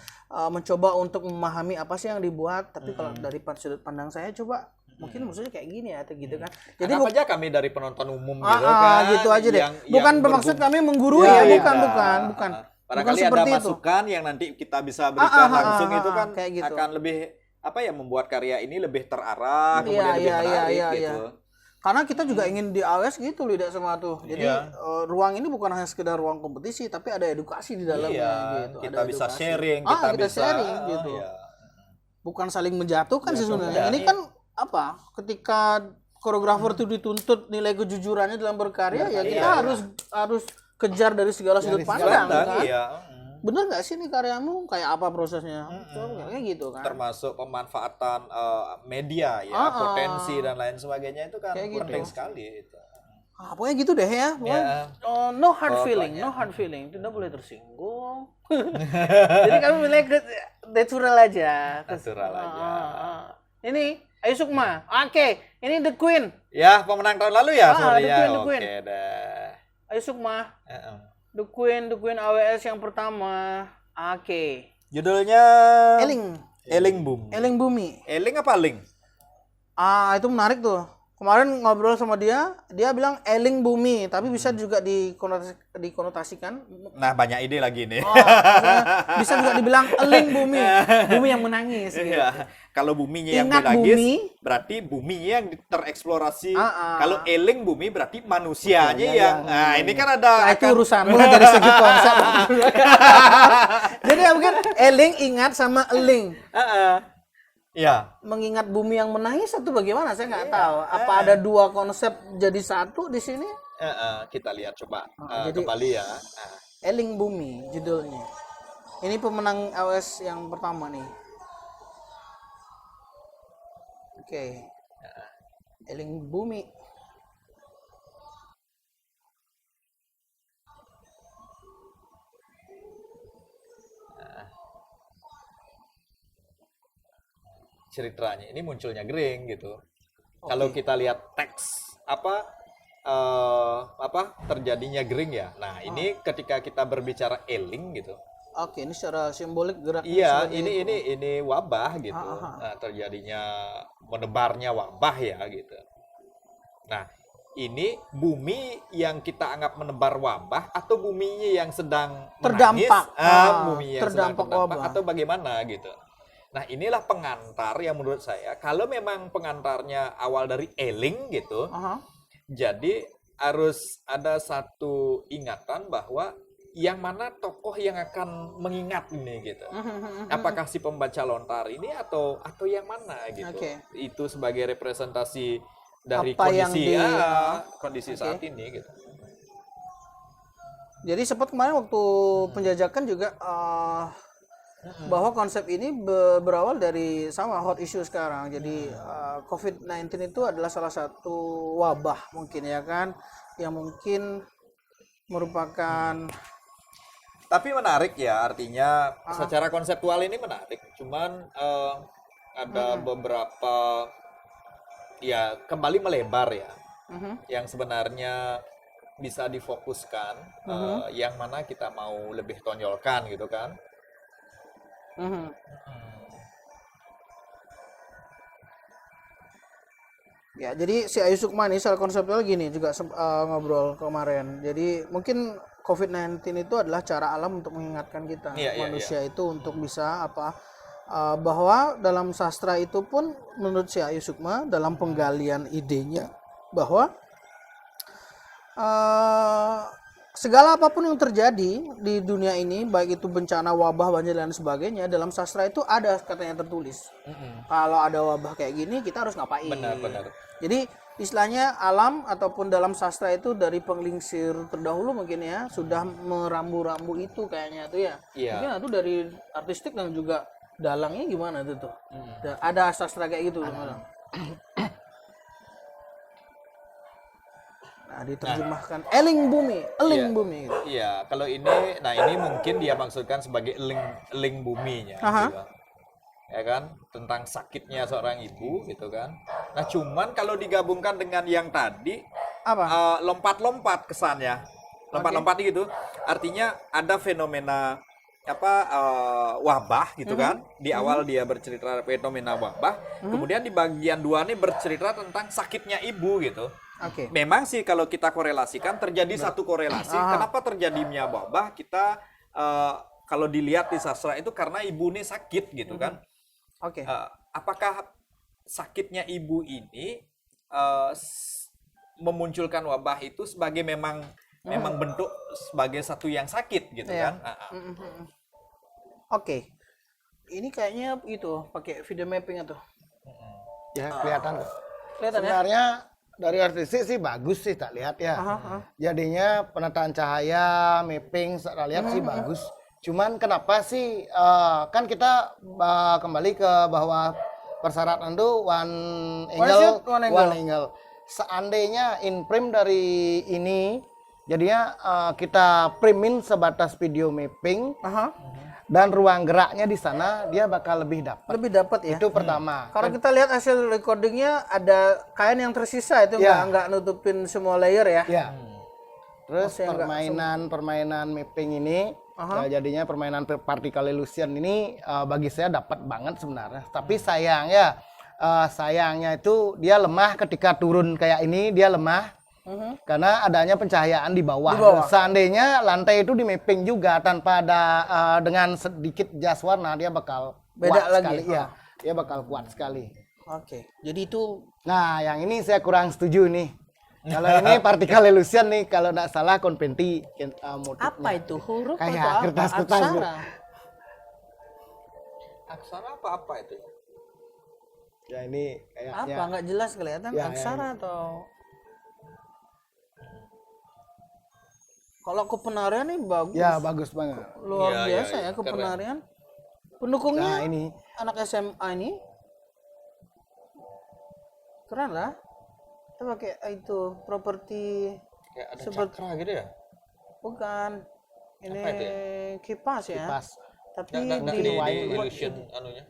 mencoba untuk memahami apa sih yang dibuat. Tapi kalau dari sudut pandang saya coba mungkin maksudnya kayak gini ya, atau gitu kan. Jadi
Anggap aja kami dari penonton umum gitu kan.
gitu aja deh.
yang
Bukan bermaksud kami menggurui ya,
Iya,
bukan.
Barangkali
Bukan
ada
seperti itu.
masukan yang nanti kita bisa berikan langsung itu kan
kayak gitu.
akan lebih apa ya, membuat karya ini lebih terarah,
Iya,
kemudian lebih
iya,
menarik
iya,
gitu.
Karena kita juga ingin di AWS gitu lidah sama tuh. Jadi
Iya.
ruang ini bukan hanya sekedar ruang kompetisi, tapi ada edukasi di dalamnya
Iya,
gitu.
kita
Ada
bisa
edukasi.
sharing, kita
kita
bisa
sharing gitu.
iya.
Bukan saling menjatuhkan sih sebenarnya. Ini kan apa? Ketika koreografer itu dituntut nilai kejujurannya dalam berkarya, ya kita harus kejar dari segala sudut pandang kan.
Iya.
Bener nggak sih nih karyamu, kayak apa prosesnya? Kayak gitu kan.
Termasuk pemanfaatan media ya, potensi dan lain sebagainya itu kan
Kayak
penting
gitu.
sekali itu.
Pokoknya gitu deh ya. Pokoknya, no hard feeling,
Pokoknya.
no hard feeling. Tidak boleh tersinggung. Jadi kami milih natural aja.
Natural aja.
Ini Ayu Sukma. Oke, ini The Queen.
Ya, pemenang tahun lalu ya, sorry
The
ya.
Queen, The Queen.
Oke dah.
Ayu Sukma.
Heeh.
The Queen AWS yang pertama. Oke.
Judulnya Eling Boom.
Eling Bumi.
Eling apa Ling?
Itu menarik tuh. Kemarin ngobrol sama dia bilang Eling Bumi, tapi bisa juga dikonotasikan.
Nah, banyak ide lagi nih.
Maksudnya bisa juga dibilang Eling Bumi, bumi yang menangis. Gitu.
Iya. Kalau buminya yang
Ingat
menangis,
bumi.
berarti buminya yang tereksplorasi.
Ah.
Kalau eling bumi berarti manusianya yang. Nah, ini kan ada
Nah, itu urusan mulai dari segi konsep. Jadi ya mungkin Eling ingat sama Eling.
Iya.
mengingat bumi yang menangis atau bagaimana? Saya nggak tahu. Apa ada dua konsep jadi satu di sini?
Kita lihat coba
jadi-
kembali ya. Nah,
Eling Bumi judulnya. Ini pemenang AOS yang pertama nih. Oke. Eling Bumi.
ceritanya ini munculnya Gering gitu. Kalau kita lihat teks terjadinya Gering ya. Nah, ini ketika kita berbicara eling gitu.
Oke, ini secara simbolik geraknya
Iya,
sebagai
ini wabah gitu. Nah, terjadinya menebarnya wabah ya gitu. Nah, ini bumi yang kita anggap menebar wabah atau buminya yang sedang
Terdampak.
menangis, bumi yang
Terdampak
sedang terdampak
wabah.
atau bagaimana gitu. Nah, inilah pengantar yang menurut saya kalau memang pengantarnya awal dari eling gitu,
Aha.
jadi harus ada satu ingatan bahwa yang mana tokoh yang akan mengingat ini gitu. Apakah si pembaca lontar ini atau yang mana gitu.
Oke.
Itu sebagai representasi dari
Apa yang
kondisi saat ini gitu.
Jadi sempat kemarin waktu penjajakan juga bahwa konsep ini berawal dari sama hot issue sekarang. Jadi COVID-19 itu adalah salah satu wabah mungkin ya kan, yang mungkin merupakan
Tapi menarik ya, artinya secara konseptual ini menarik. Cuman ada beberapa ya kembali melebar ya, yang sebenarnya bisa difokuskan, yang mana kita mau lebih tonjolkan gitu kan.
Ya, jadi si Ayu Sukma ini secara konseptual gini juga ngobrol kemarin. Jadi mungkin COVID-19 itu adalah cara alam untuk mengingatkan kita manusia itu untuk bisa bahwa dalam sastra itu pun menurut si Ayu Sukma dalam penggalian idenya bahwa segala apapun yang terjadi di dunia ini, baik itu bencana, wabah, banjir dan sebagainya, dalam sastra itu ada katanya tertulis. Kalau ada wabah kayak gini, kita harus ngapain?
Benar.
Jadi istilahnya alam ataupun dalam sastra itu dari penglingsir terdahulu mungkin ya sudah merambu-rambu itu kayaknya tuh ya.
Iya.
Mungkin itu dari artistik dan juga dalangnya gimana itu tuh? Ada sastra kayak gitu. Nah, diterjemahkan eling bumi gitu.
Iya, kalau ini mungkin dia maksudkan sebagai eling buminya gitu. Ya kan, tentang sakitnya seorang ibu gitu kan. Nah, cuman kalau digabungkan dengan yang tadi lompat-lompat kesannya. Lompat-lompat gitu. Artinya ada fenomena wabah gitu kan. Di awal dia bercerita fenomena wabah, kemudian di bagian 2 nih bercerita tentang sakitnya ibu gitu.
Oke.
Memang sih kalau kita korelasikan terjadi satu korelasi. Kenapa terjadinya wabah? Kita kalau dilihat di sastra itu karena ibu ini sakit gitu kan.
Oke.
Apakah sakitnya ibu ini memunculkan wabah itu sebagai memang bentuk sebagai satu yang sakit gitu kan?
Oke. Ini kayaknya itu pakai video mapping atau?
Ya, kelihatan.
Kelihatan ya?
Sebenarnya dari artistik sih bagus sih tak lihat ya. Jadinya penataan cahaya, mapping tak lihat sih bagus. Cuman kenapa sih kan kita kembali ke bahwa persyaratan itu one angle. Seandainya imprint dari ini jadinya kita primin sebatas video mapping. Dan ruang geraknya di sana dia bakal lebih dapat
ya.
Itu pertama.
Karena kita lihat hasil recordingnya ada kain yang tersisa itu nggak nutupin semua layer ya.
Ya. Terus permainan mapping ini jadinya permainan particle illusion ini bagi saya dapat banget sebenarnya. Tapi sayangnya itu dia lemah ketika turun kayak ini, dia lemah. Karena adanya pencahayaan di bawah. Seandainya lantai itu di mapping juga tanpa ada dengan sedikit jas warna, dia bakal
beda
kuat
lagi
sekali. Ya, dia bakal kuat sekali.
Oke. Jadi itu
Nah, yang ini saya kurang setuju nih. Kalau ini particle illusion nih, kalau tidak salah konventi motifnya.
apa itu? Huruf
Kayak
atau apa?
kertas-kertas.
Aksara.
Aksara apa itu?
Ya ini kayaknya
Apa nggak jelas kelihatan
Ya,
aksara atau kalau kepenarian nih bagus.
ya bagus banget.
Luar
Iya,
biasa
iya,
ya
keren.
kepenarian. Pendukungnya
Nah, ini
anak SMA ini keren lah. Kita pakai itu properti
Kayak ada
Seperti-
cakra gitu ya.
bukan ini
Apa itu ya?
kipas ya.
kipas.
Tapi
Nggak,
di,
di
wine.
illusion anunya.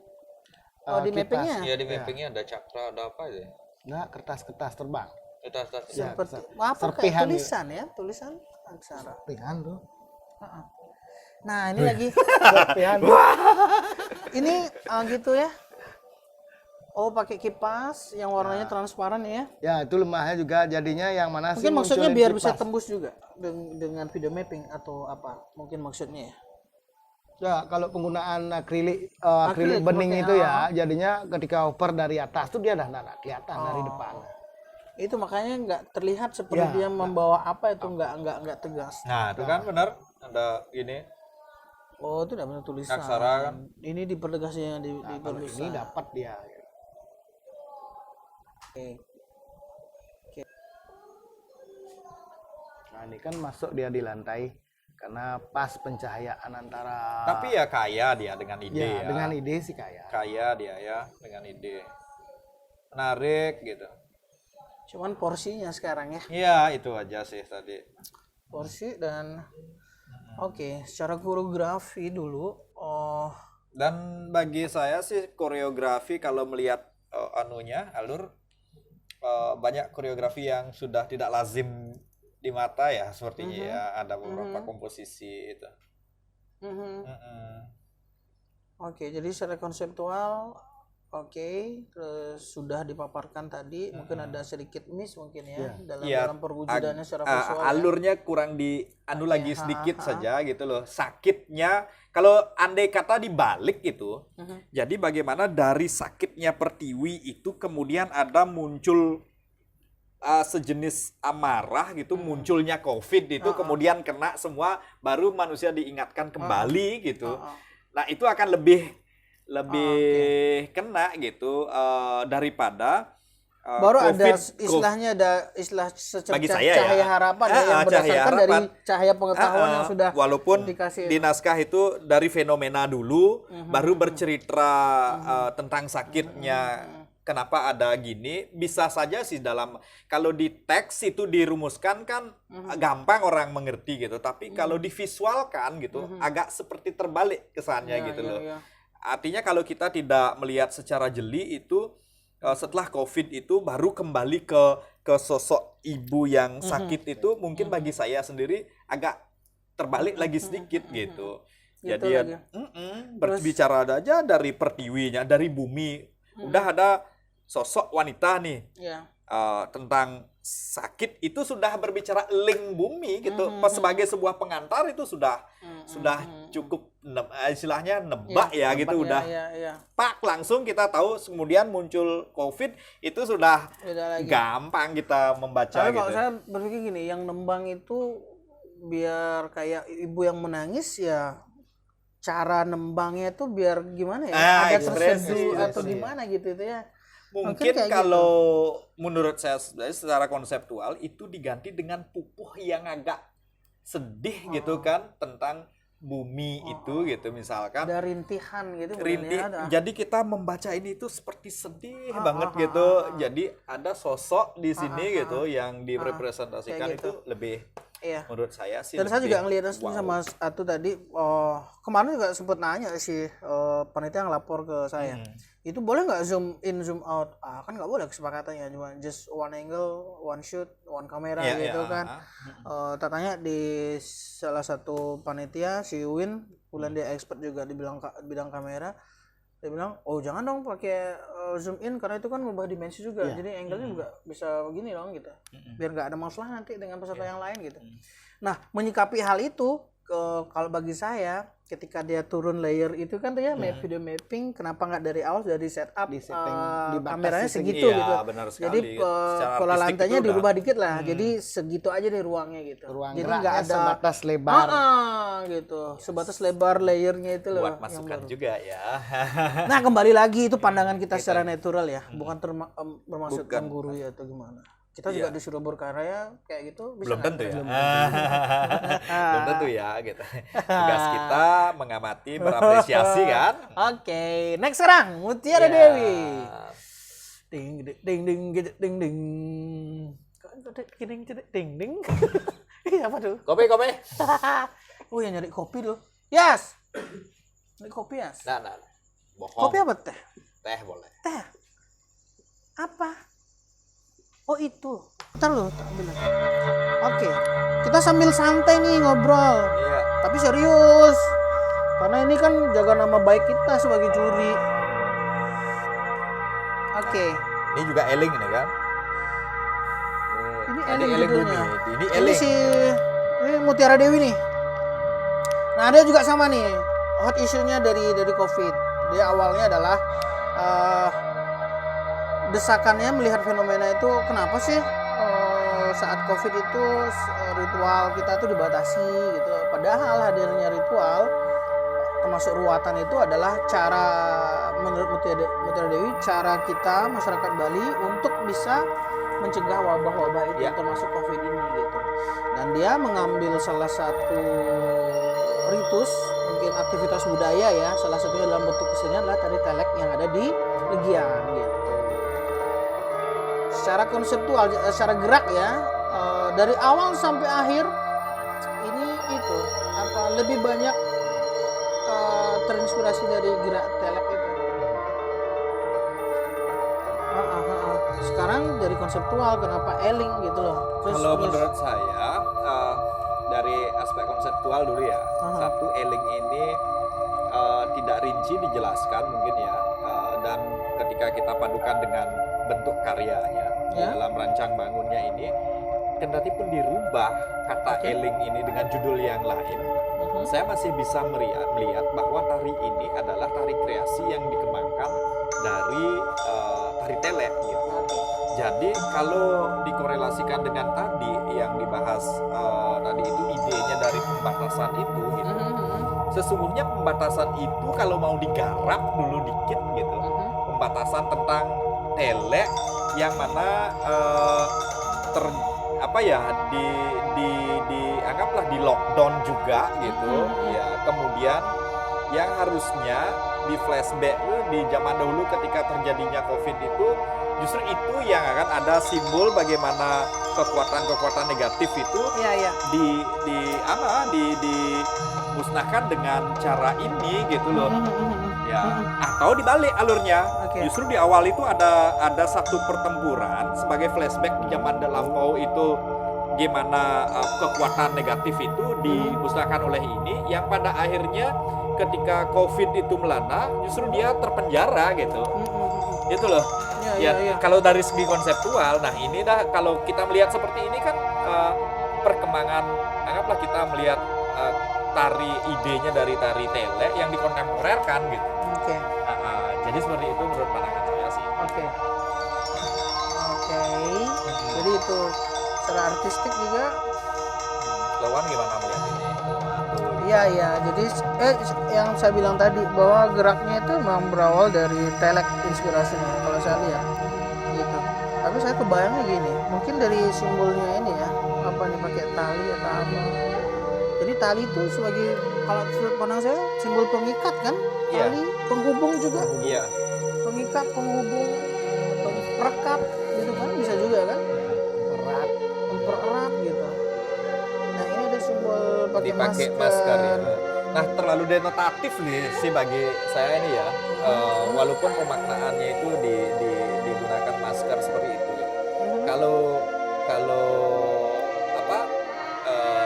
oh, di
Kipas.
mappingnya
Iya di mappingnya ada cakra, ada apa itu ya?
Nah, kertas-kertas terbang.
Tas-tas.
Ya,
seperti
bisa.
apa kayak
Serpihan nih.
tulisan ya, tulisan aksara.
Serpihan tuh.
Ha-ha. Nah, ini lagi
Serpihan.
ini gitu ya. Oh, pakai kipas yang warnanya transparan ya.
Ya, itu lemahnya juga jadinya yang mana sih
Mungkin maksudnya
munculin
biar bisa
kipas.
tembus juga dengan video mapping atau apa? Mungkin maksudnya ya.
Ya, kalau penggunaan akrilik
Akrilik
bening
pakai,
itu ya, jadinya ketika oper dari atas tuh dia udah nggak kelihatan dari depan.
Itu makanya nggak terlihat seperti
Ya,
dia membawa apa itu nggak tegas.
Nah, itu kan benar ada ini
Oh, itu tidak benar tulisan.
aksara kan.
Ini dipertegasnya di
Nah, kalau
tulisan.
ini dapat dia.
Oke.
Nah, ini kan masuk dia di lantai karena pas pencahayaan antara
Tapi ya kaya dia dengan ide
ya,
ya.
dengan ide sih kayak.
Kaya dia ya dengan ide. Menarik gitu.
Cuman porsinya sekarang ya.
Iya, itu aja sih tadi.
Porsi dan oke, secara koreografi dulu. Oh,
Dan bagi saya sih koreografi kalau melihat alur banyak koreografi yang sudah tidak lazim di mata ya sepertinya ya ada beberapa komposisi itu.
mhm.
Mm-mm.
Oke, jadi secara konseptual oke, terus sudah dipaparkan tadi, mungkin ada sedikit miss mungkin ya dalam
Iya,
dalam perwujudannya secara visual. ya.
alurnya kurang di lagi sedikit saja gitu loh. Sakitnya kalau andai kata dibalik itu, jadi bagaimana dari sakitnya Pertiwi itu kemudian ada muncul sejenis amarah gitu, munculnya COVID itu kemudian kena semua, baru manusia diingatkan kembali gitu. Nah, itu akan lebih kena gitu daripada
Baru ada
COVID.
istilahnya ada istilah
Bagi
secercah
saya
cahaya
ya.
harapan ya, yang
Cahaya
berdasarkan dari
harapan.
cahaya pengetahuan yang sudah
walaupun
dikasih.
di naskah itu dari fenomena dulu baru bercerita tentang sakitnya, kenapa ada gini, bisa saja sih dalam kalau di teks itu dirumuskan kan gampang orang mengerti gitu, tapi kalau divisualkan gitu agak seperti terbalik kesannya gitu loh.
Iya.
Artinya kalau kita tidak melihat secara jeli itu setelah COVID itu baru kembali ke sosok ibu yang sakit itu mungkin bagi saya sendiri agak terbalik lagi sedikit gitu.
Gitu
Jadi
lagi.
berbicara aja dari pertiwinya, dari bumi, udah ada sosok wanita nih
Iya.
tentang sakit itu sudah berbicara link bumi gitu. Pas sebagai sebuah pengantar itu sudah cukup istilahnya nebak ya gitu, udah
Iya.
pak langsung kita tahu. Kemudian muncul COVID itu sudah
Beda lagi.
gampang kita membaca
Tapi
gitu.
kalau saya berpikir gini, yang nembang itu biar kayak ibu yang menangis ya, cara nembangnya itu biar gimana ya, ada terseduh atau gimana gitu itu ya.
Mungkin
kayak
kalau menurut saya secara konseptual itu diganti dengan pupuh yang agak sedih gitu kan, tentang bumi itu gitu misalkan.
Ada rintihan gitu.
Rintih.
ada.
Jadi kita membaca ini itu seperti sedih banget gitu. Jadi ada sosok di sini gitu yang direpresentasikan
Kayak gitu.
itu lebih,
Iya.
menurut saya sih.
Dan saya juga
lebih
ngeliat sama Atu tadi, kemarin juga sempat nanya sih panitia yang lapor ke saya, itu boleh nggak zoom in zoom out? Kan nggak boleh kesepakatannya, cuma just one angle, one shoot, one kamera
Iya,
gitu
iya.
kan. Tanya di salah satu panitia si Win, bulan dia expert juga di bidang kamera, dia bilang, oh jangan dong pakai zoom in karena itu kan ngubah dimensi juga, jadi angle-nya juga bisa begini dong gitu, biar nggak ada masalah nanti dengan peserta yang lain gitu. Nah, menyikapi hal itu kalau bagi saya ketika dia turun layer itu kan dia video mapping, kenapa nggak dari awal sudah di setup
Di setting, dibatasi
kameranya
segitu.
segitu
Iya,
gitu.
benar sekali.
Jadi
Secara
pola
artistik
lantainya
itu udah-
dirubah dikit lah. Jadi segitu aja deh ruangnya gitu.
Ruang
Jadi
geraknya
nggak ada
sebatas lebar.
gitu. Sebatas lebar layernya itu loh.
buat
yang
masukan
baru.
juga ya.
Nah, kembali lagi itu pandangan kita secara natural ya, bukan bermaksud
Bukan.
menggurui atau gimana. Kita juga disuruh berkarya kayak gitu bisa
Belum
nggak?
tentu ya. Belum tentu ya gitu. Tugas kita mengamati, berapresiasi kan.
Oke, next sekarang Mutiara
Ya.
Dewi. Ding ding ding ding ding ding ding. Ding ding ding. Iya apa tuh?
Kopi.
Oh, yang nyari kopi loh. Yes. Nyari kopi, Yas.
Nah. Bohong.
Kopi apa teh?
Teh boleh.
Teh. Apa? Oh itu. Bentar loh, tak ambil. Oke. Kita sambil santai nih ngobrol.
Iya.
Tapi serius. Karena ini kan jaga nama baik kita sebagai juri. Oke.
Ini juga Eling ini kan.
Ini
Tadi
Eling
dulu
judulnya.
nih. Ini
Ini
Eling.
ini Mutiara Dewi nih. Nah, dia juga sama nih. Hot isunya dari COVID. Dia awalnya adalah desakannya melihat fenomena itu, kenapa sih saat COVID itu ritual kita tuh dibatasi gitu. Padahal hadirnya ritual termasuk ruatan itu adalah cara, menurut Mutiara Dewi, cara kita masyarakat Bali untuk bisa mencegah wabah-wabah itu termasuk COVID ini gitu. Dan dia mengambil salah satu ritus, mungkin aktivitas budaya ya, salah satunya dalam bentuk kesenian adalah tari telek yang ada di Legian gitu. Secara konseptual, secara gerak ya, dari awal sampai akhir ini itu apa lebih banyak terinspirasi dari gerak telek itu. Sekarang dari konseptual, kenapa Eling gitu loh.
Kalau menurut saya dari aspek konseptual dulu ya. Satu, Eling ini tidak rinci dijelaskan mungkin ya, dan ketika kita padukan dengan bentuk karyanya di dalam rancang bangunnya ini, kendati pun dirubah kata Eling ini dengan judul yang lain, saya masih bisa melihat bahwa tari ini adalah tari kreasi yang dikembangkan dari tari telek gitu. Jadi kalau dikorelasikan dengan tadi yang dibahas tadi itu idenya dari pembatasan itu gitu. Sesungguhnya pembatasan itu kalau mau digarap dulu dikit gitu, pembatasan tentang telek yang mana anggaplah di lockdown juga gitu ya. Kemudian yang harusnya di flashback di zaman dahulu ketika terjadinya COVID itu, justru itu yang akan ada simbol bagaimana kekuatan-kekuatan negatif itu dimusnahkan dengan cara ini gitu loh. Ya, atau dibalik alurnya. Justru di awal itu ada satu pertempuran sebagai flashback di zaman lampau itu, gimana kekuatan negatif itu dimusnahkan oleh ini, yang pada akhirnya ketika COVID itu melanda justru dia terpenjara gitu. Itu loh. Kalau dari segi konseptual, nah ini dah kalau kita melihat seperti ini kan perkembangan, anggaplah kita melihat tari idenya dari tari telek yang dikontemporerkan gitu. Jadi seperti itu menurut pandangan saya sih.
Jadi itu secara artistik juga.
Lawan gimana melihat ini?
Iya. Jadi yang saya bilang tadi bahwa geraknya itu memang berawal dari telek inspirasinya kalau saya lihat gitu. Tapi saya kebayangnya gini, mungkin dari simbolnya ini ya, apa nih, pakai tali atau apa. Jadi tali itu sebagai, kalau sudut pandang saya, simbol pengikat kan? Tali, penghubung juga.
Iya.
Pengikat, penghubung, atau perekat gitu kan, bisa juga kan? Mempererat gitu. Nah, ini ada simbol pakai masker.
Ya. Nah, terlalu denotatif nih sih bagi saya ini ya. Walaupun pemaknaannya itu digunakan masker seperti itu. Kalau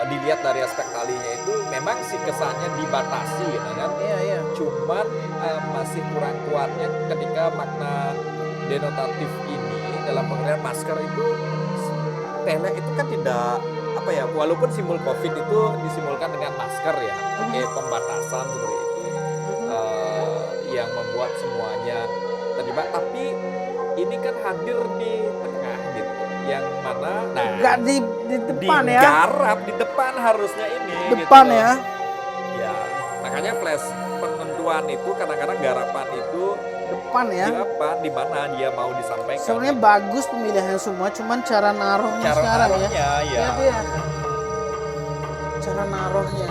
dilihat dari aspek talinya itu memang sih kesannya dibatasi gitu kan.
Iya.
Cuman masih kurang kuatnya ketika makna denotatif ini dalam pengertian masker itu Tele itu kan tidak apa ya, walaupun simbol COVID itu disimbolkan dengan masker ya, pakai pembatasan seperti itu, yang membuat semuanya terjebak. Tapi ini kan hadir di tengah gitu, yang mana
Nggak di depan ya.
digarap di depan harusnya ini.
Depan
gitu loh.
ya.
Ya, makanya flash penentuan itu kadang-kadang garapan itu
Depan ya.
di mana dia mau disampaikan.
Sebenarnya bagus pemilihannya semua, cuman cara naruhnya
cara
sekarang ya.
naruhnya, ya.
Lihat ya. Cara naruhnya.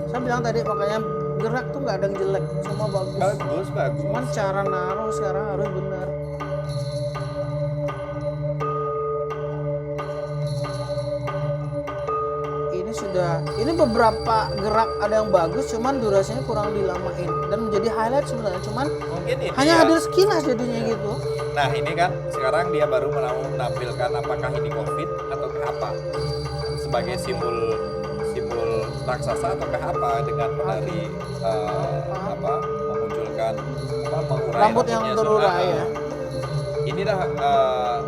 Saya bilang tadi makanya gerak tuh nggak ada yang jelek, semua bagus.
Bagus.
Cuman cara naruh sekarang harus benar. Ini beberapa gerak ada yang bagus, cuman durasinya kurang dilamain dan menjadi highlight sebenarnya. Cuman
Mungkin ini
hanya
ya.
hadir sekilas jadinya gitu.
Nah ini kan sekarang dia baru mau menampilkan apakah ini COVID atau apa sebagai simbol raksasa ataukah apa dengan menari memunculkan mengurai
Rambut yang
rambutnya.
terurai ya.
Ini dah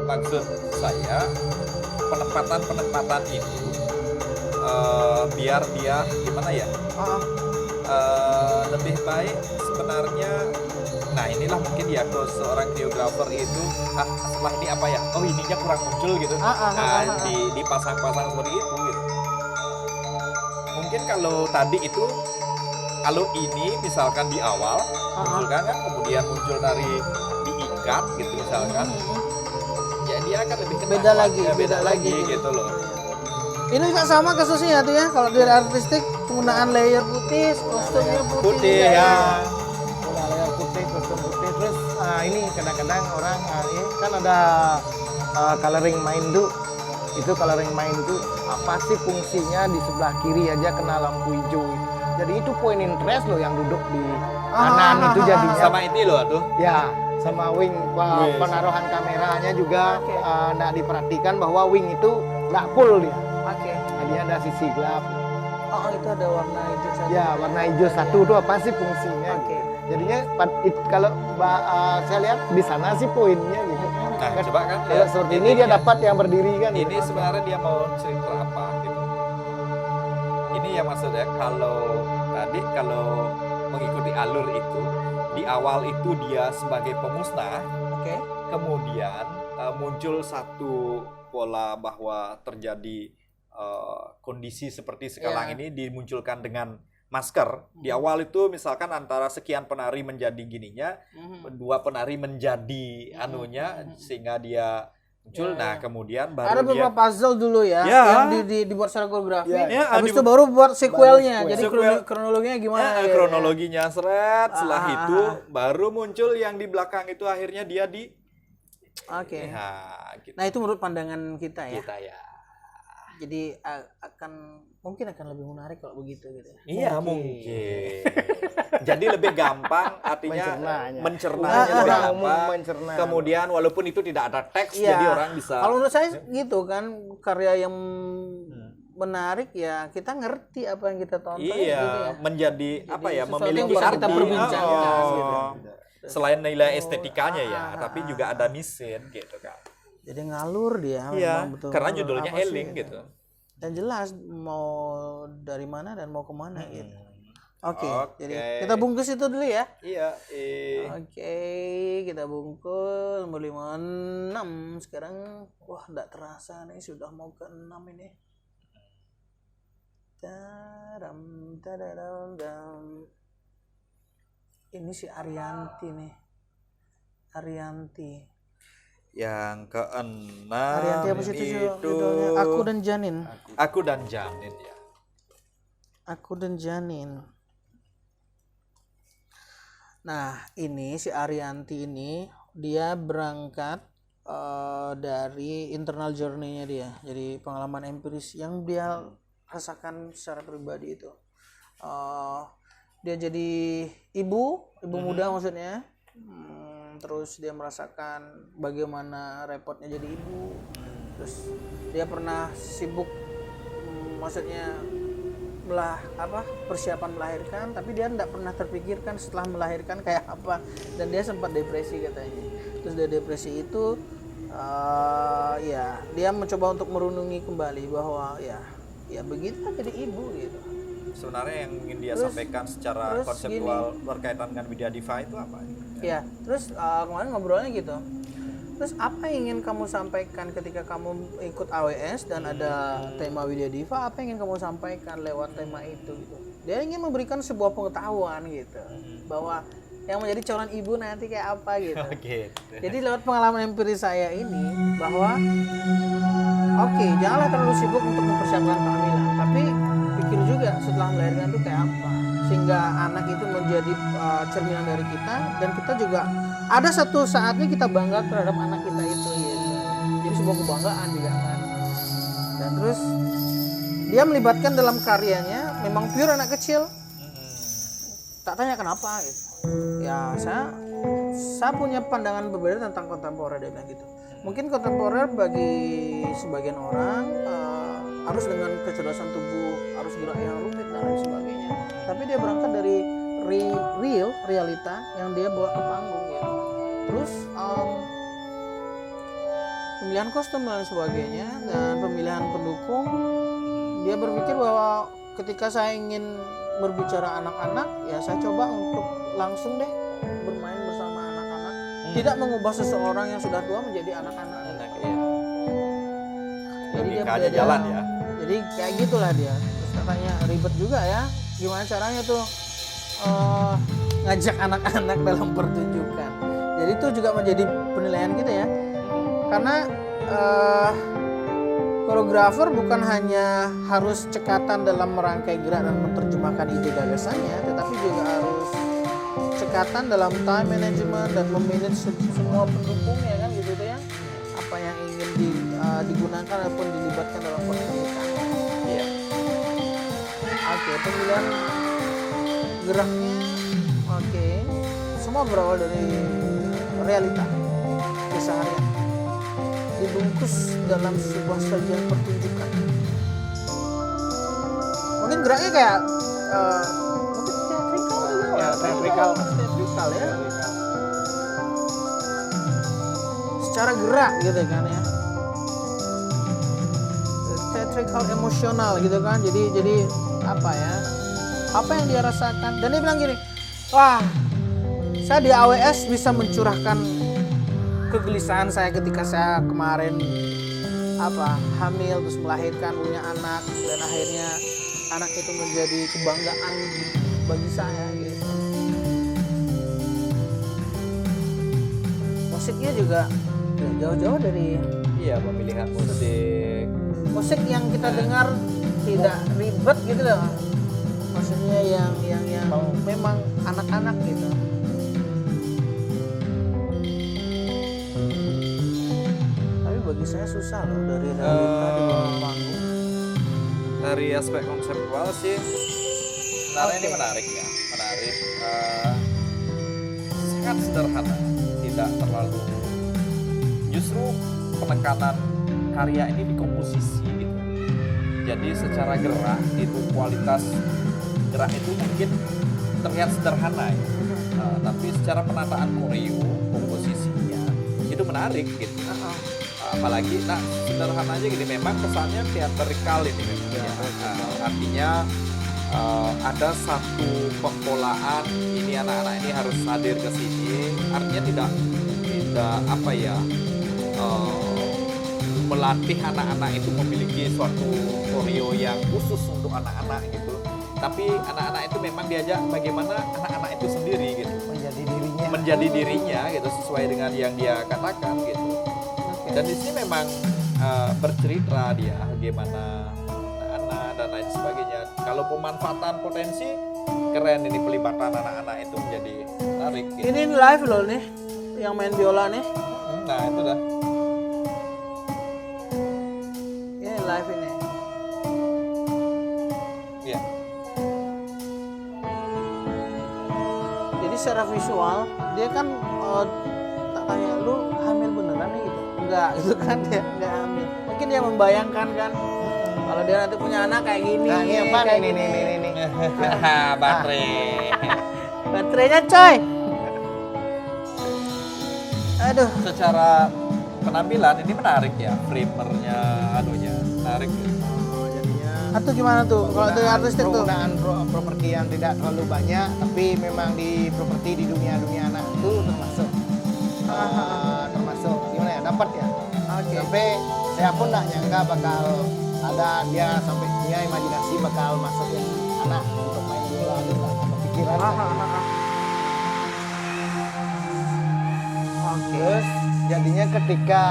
maksud saya penempatan itu biar dia gimana ya, lebih baik sebenarnya. Nah inilah mungkin ya kalau seorang koreografer itu setelah ini apa ya, oh ininya kurang muncul gitu. Dipasang-pasang seperti itu gitu. Mungkin kalau tadi itu, kalau ini misalkan di awal munculkan kan, kemudian muncul dari diikat gitu misalkan, ya dia akan lebih kena
Beda
beda lagi
gitu.
gitu loh.
Ini juga sama kasusnya tuh ya, kalau dari artistik penggunaan layer putih, kostumnya putih.
Ya.
Layar putih, kostum putih. Terus ini kadang-kadang orang ini kan ada coloring mind. Itu coloring mind itu apa sih fungsinya, di sebelah kiri aja kena lampu hijau. Jadi itu point interest loh yang duduk di kanan itu jadinya.
Sama ini loh tuh.
Ya, sama wing. Penaruhan kameranya juga nggak diperhatikan bahwa wing itu nggak full dia.
Oke.
Nah, dia ada sisi gelap.
Oh itu ada warna hijau satu.
Ya, warna hijau satu itu apa sih fungsinya?
Oke.
Jadinya kalau saya lihat di sana sih poinnya gitu.
Nah, coba kan
Kalau seperti ini dia dapat yang berdiri kan.
Ini
gitu.
sebenarnya dia mau cerita apa gitu. Ini yang maksudnya kalau tadi mengikuti alur itu, di awal itu dia sebagai pemusnah,
Oke.
kemudian muncul satu pola bahwa terjadi kondisi seperti sekarang ini dimunculkan dengan masker. Di awal itu misalkan antara sekian penari menjadi gininya, dua penari menjadi anunya sehingga dia muncul. Nah, kemudian baru
Ada beberapa puzzle dulu ya,
Ya.
yang dibuat secara koreografi.
Ya.
Habis itu baru buat sequelnya. Jadi
Sequel.
kronologinya gimana? gitu ya.
kronologinya seret, setelah itu baru muncul yang di belakang itu akhirnya dia di
Oke.
gitu.
Nah itu menurut pandangan kita ya.
Kita ya.
Jadi mungkin akan lebih menarik kalau begitu gitu.
Iya mungkin. Jadi lebih gampang artinya mencernanya lebih
Orang
gampang.
umum mencerna.
Kemudian walaupun itu tidak ada teks,
Iya.
jadi orang bisa.
Kalau menurut saya gitu kan, karya yang menarik ya kita ngerti apa yang kita tonton.
Iya,
gitu ya.
menjadi apa ya,
sesuatu yang
memiliki
bisa kita
arti.
perbincangkan, gitu.
Selain nilai estetikanya ya, tapi juga ada mesin gitu kan.
Jadi ngalur dia.
Iya,
memang betul.
karena
Ngalur
judulnya
apa sih,
Eling gitu.
Dan jelas mau dari mana dan mau kemana gitu. Oke,
Oke.
jadi kita bungkus itu dulu ya.
Iya,
Oke, kita bungkus nomor 56 sekarang. Wah, enggak terasa nih sudah mau ke 6 ini. Tadam, tadadam, dam. Ini si Arianti nih. Arianti.
Yang keenam
Arianti apa sih itu judulnya? Aku dan Janin.
Aku dan Janin ya.
Aku dan Janin. Nah, ini si Arianti ini dia berangkat dari internal journey-nya dia. Jadi pengalaman empiris yang dia rasakan secara pribadi itu. Dia jadi ibu muda maksudnya. Terus dia merasakan bagaimana repotnya jadi ibu. Terus dia pernah sibuk maksudnya persiapan melahirkan, tapi dia tidak pernah terpikirkan setelah melahirkan kayak apa, dan dia sempat depresi katanya. Terus dia depresi itu ya dia mencoba untuk merunungi kembali bahwa ya begitu jadi ibu gitu.
Sebenarnya yang ingin dia
Terus-
sampaikan secara
terus
konseptual berkaitan dengan Widya Diva itu apa?
Ya, terus kemarin ngobrolnya gitu. Terus apa yang ingin kamu sampaikan ketika kamu ikut AWS dan ada tema Widya Diva? Apa yang ingin kamu sampaikan lewat tema itu? Gitu. Dia ingin memberikan sebuah pengetahuan gitu, bahwa yang menjadi calon ibu nanti kayak apa gitu.
Oke.
Jadi lewat pengalaman empiris saya ini bahwa oke, janganlah terlalu sibuk untuk mempersiapkan kehamilan, tapi pikir juga setelah melahirkan itu kayak apa, sehingga anak itu menjadi cerminan dari kita, dan kita juga ada satu saatnya kita bangga terhadap anak kita itu gitu. Jadi sebuah kebanggaan juga kan. Dan terus dia melibatkan dalam karyanya memang pure anak kecil. Tak tanya kenapa gitu. Ya saya punya pandangan berbeda tentang kontemporer, dia bilang gitu. Mungkin kontemporer bagi sebagian orang harus dengan kecerdasan tubuh, harus gerak yang rumit dan lain sebagainya. Tapi dia berangkat dari realita yang dia bawa ke panggung gitu. Terus pemilihan kostum dan sebagainya dan pemilihan pendukung, dia berpikir bahwa ketika saya ingin berbicara anak-anak, ya saya coba untuk langsung deh bermain bersama anak-anak, tidak mengubah seseorang yang sudah tua menjadi anak-anak. Jadi dia
Logikanya jalan ya.
Jadi kayak gitulah dia. Terus katanya ribet juga ya, gimana caranya tuh ngajak anak-anak dalam pertunjukan. Jadi itu juga menjadi penilaian kita ya, karena koreografer bukan hanya harus cekatan dalam merangkai gerak dan menerjemahkan ide gagasannya, tetapi juga harus cekatan dalam time management dan memanage semua pendukungnya kan gitu ya, apa yang ingin digunakan ataupun dilibatkan dalam pertunjukan.
Iya.
Oke, pemilihan geraknya oke, semua berawal dari realita keseharian, dibungkus dalam sebuah sajian pertunjukan. Mungkin geraknya kayak mungkin teatrikal juga
Ya, teatrikal.
teatrikal ya, secara gerak gitu kan ya, teatrikal emosional gitu kan. Jadi apa ya, apa yang dia rasakan. Dan dia bilang gini, wah saya di AWS bisa mencurahkan kegelisahan saya ketika saya kemarin hamil terus melahirkan, punya anak, dan akhirnya anak itu menjadi kebanggaan bagi saya gitu. Musiknya juga jauh-jauh dari
Iya, pemilihan musik.
yang kita dengar tidak ribet gitu loh. Maksudnya yang memang anak-anak gitu. Tapi bagi saya susah loh dari realita di bawah panggung.
Dari aspek konseptual sih sebenarnya ini menarik ya, menarik. Sangat sederhana, tidak terlalu, justru penekanan karya ini di komposisi gitu. Jadi secara gerak itu, kualitas gerak itu mungkin terlihat sederhana ya. Tapi secara penataan koreo, komposisinya itu menarik gitu. Apalagi sederhana aja gini, memang kesannya teatrikal ini memang ya. Artinya ada satu pempolaan, ini anak-anak ini harus hadir ke sini, artinya tidak apa ya, melatih anak-anak itu memiliki suatu koreo yang khusus untuk anak-anak gitu, tapi anak-anak itu memang diajak bagaimana anak-anak itu sendiri gitu menjadi dirinya gitu, sesuai dengan yang dia katakan gitu. Dan di sini memang bercerita dia bagaimana anak-anak dan lain sebagainya. Kalau pemanfaatan potensi keren, ini pelibatan anak-anak itu menjadi menarik gitu.
Ini live loh nih, yang main biola nih.
Nah itu dah.
Ini live ini.
Iya.
Jadi secara visual dia kan tak tanya lu hamil beneran nih gitu. Enggak gitu kan, dia enggak hamil. Mungkin dia membayangkan kan kalau dia nanti punya anak kayak gini.
Nah, ini apa
kayak
nih,
gini.
nih.
Baterai.
Baterainya coy. Aduh.
Secara penampilan ini menarik ya, framernya anunya menarik.
Jadinya
Atau gimana tuh kalau dari artistik tuh?
penggunaan properti yang tidak terlalu banyak, tapi memang di properti di dunia anak itu termasuk termasuk gimana ya, dapat ya. Sampai saya pun nggak nyangka bakal ada dia sampai punya imajinasi bakal masukin anak untuk main bola gitu, nggak kepikiran. Terus jadinya ketika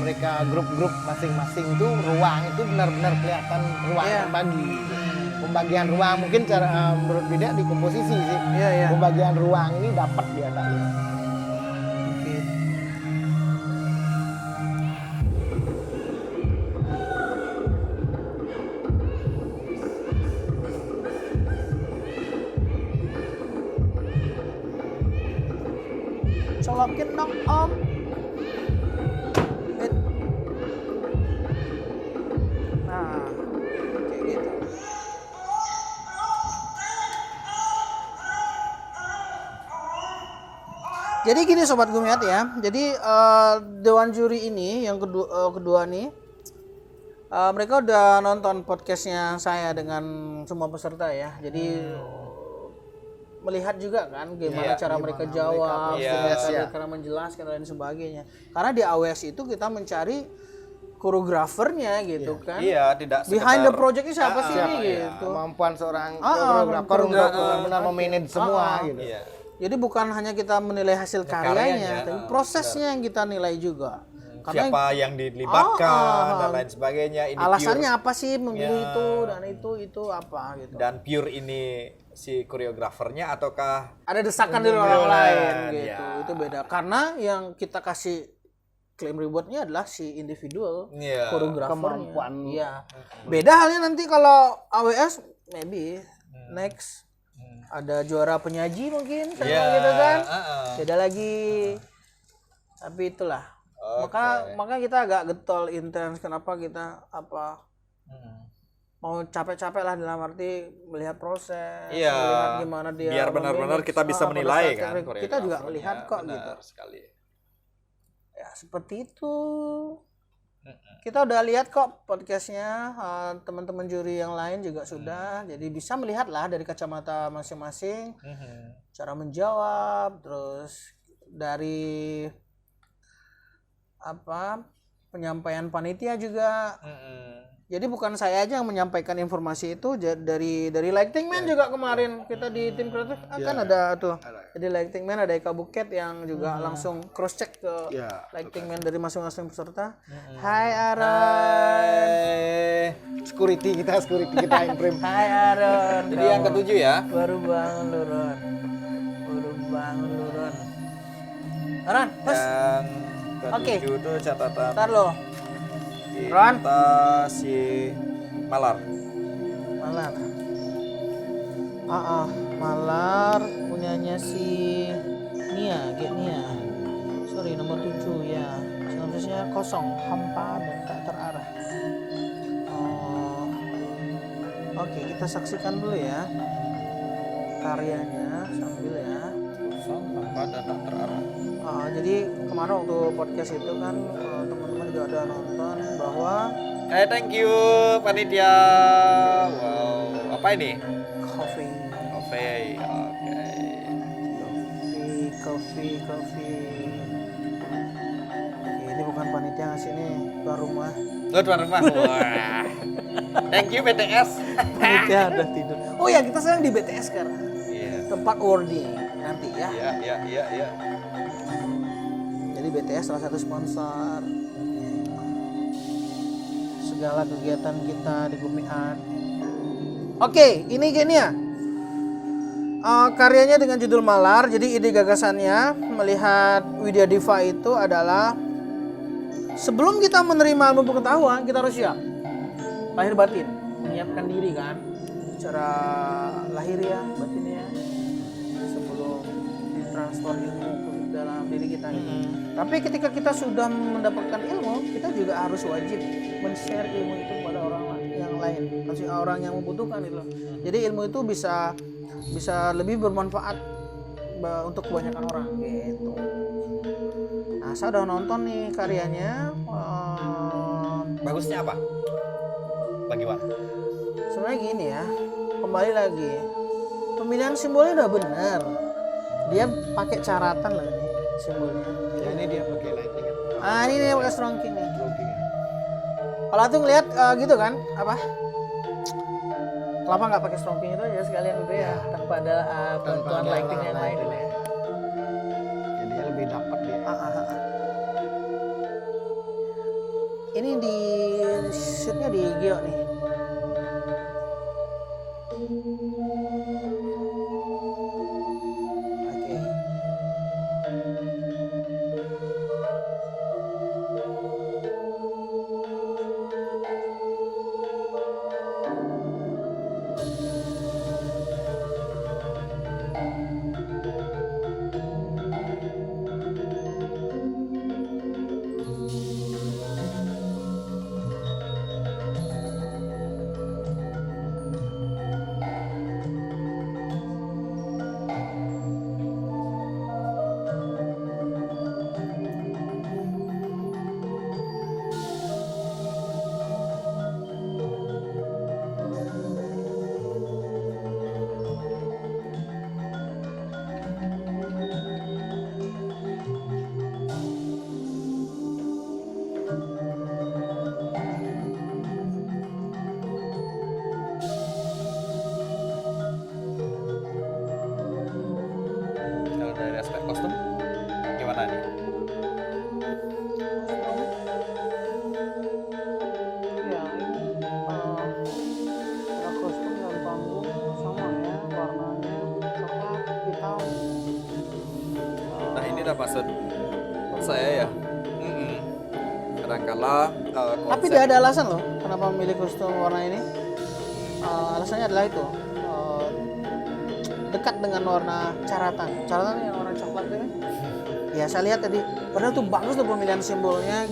mereka grup-grup masing-masing itu ruang itu benar-benar kelihatan ruang terbagi. Pembagian ruang mungkin cara menurut beda di komposisi sih. Pembagian ruang ini dapat dia tak lihat.
Colokin dong om. Nah, kayak gitu. Jadi gini sobat Gumiat ya. Jadi dewan juri ini yang kedua nih, mereka udah nonton podcastnya saya dengan semua peserta ya. Jadi melihat juga kan gimana cara mereka jawab, cara menjelaskan dan lain sebagainya. Karena di AWS itu kita mencari koreografernya gitu kan.
Iya, tidak
behind the project ini siapa sih ini gitu.
Kemampuan seorang koreografer untuk benar-benar memanage semua gitu.
Iya.
Jadi bukan hanya kita menilai hasil karyanya, tapi prosesnya yang kita nilai juga. Karena
siapa yang dilibatkan dan lain sebagainya. Ini
alasannya
pure,
apa sih memilih itu dan itu apa gitu.
dan pure ini si koreografernya ataukah
Ada desakan dari orang lain gitu.
ya.
Itu beda. Karena yang kita kasih klaim rewardnya adalah si individual koreografernya.
Kemampuan.
Iya. Beda halnya nanti kalau AWS maybe next ada juara penyaji mungkin gitu kan. Beda lagi. Tapi itulah. Maka kita agak getol intens kenapa kita mau capek-capek lah dalam arti melihat proses, melihat gimana dia
biar benar-benar kita bisa menilai kan.
Kita juga melihat kok
benar
gitu.
Sekali.
Ya seperti itu. Kita udah lihat kok podcastnya, teman-teman juri yang lain juga sudah, jadi bisa melihat lah dari kacamata masing-masing, cara menjawab, terus dari penyampaian panitia juga. Jadi bukan saya aja yang menyampaikan informasi itu, dari Lighting Man juga kemarin kita di tim kreatif akan ada tuh. Jadi Lighting Man ada Eka Buket yang juga langsung cross check ke Lighting Man dari masing-masing peserta. Hai Aaron.
Security kita yang prime.
Hai Aaron.
Jadi yang ketujuh ya.
Baru bangun lu Ron. Aaron, bos.
Yang ketujuh tuh catatan.
Ntar lo. Ron.
Kita si Malar.
Malar punyanya si Nia. Sorry, nomor 7 ya. Sinopsisnya kosong, hampa dan tak terarah. Oke, kita saksikan dulu ya karyanya sambil ya.
Kosong, hampa dan tak terarah.
Jadi kemarin waktu podcast itu kan teman-teman juga ada nonton bahwa
Thank you panitia. Wow, apa ini?
coffee. Ini bukan panitia ngasih nih, tuan rumah.
Tuan rumah. Wah. Thank you BTS.
Panitia udah tidur. Oh ya, kita sekarang di BTS sekarang. Tempat awarding nanti ya.
Iya.
Jadi BTS salah satu sponsor segala kegiatan kita di Gumiat. Oke, ini gini ya. Karyanya dengan judul Malar. Jadi ide gagasannya melihat Widya Diva itu adalah sebelum kita menerima ilmu pengetahuan, kita harus siap lahir batin, menyiapkan diri kan, secara lahiriah, batinnya, sebelum ditransfer ilmu ke dalam diri kita. Tapi ketika kita sudah mendapatkan ilmu, kita juga harus wajib men-share ilmu itu kepada orang yang lain, maksudnya orang yang membutuhkan itu. Jadi ilmu itu bisa lebih bermanfaat untuk kebanyakan orang gitu. Nah, saya udah nonton nih karyanya.
Bagusnya apa? Bagi Wan.
Sebenarnya gini ya, kembali lagi, pemilihan simbolnya udah bener. Dia pakai caratan loh ini simbolnya.
Ya, ini dia pakai lightning kan.
Ah, ini dia pakai Strong King nih.
Dropping.
Kalau tuh ngeliat gitu kan, apa? Kenapa nggak pakai Strong King itu aja sekalian gitu ya, tanpa ada bantuan
ada
lighting yang lain
lighting.
ya.
Jadi dia lebih dapat dia.
Ini di shootnya di Gio nih. Oke.
Kalau dari aspek kostum gimana nih?
Ya, ini ada kostum dan panggung sama ya, warnanya coklat hitam.
Nah ini dah maksud saya ya. Kadangkala
Tapi dia ada alasan loh kenapa memilih kostum warna ini. Alasannya adalah itu dekat dengan warna caratan. Caratan yang warna coklat itu kan. Ya saya lihat tadi, padahal tuh bagus loh pemilihan simbolnya.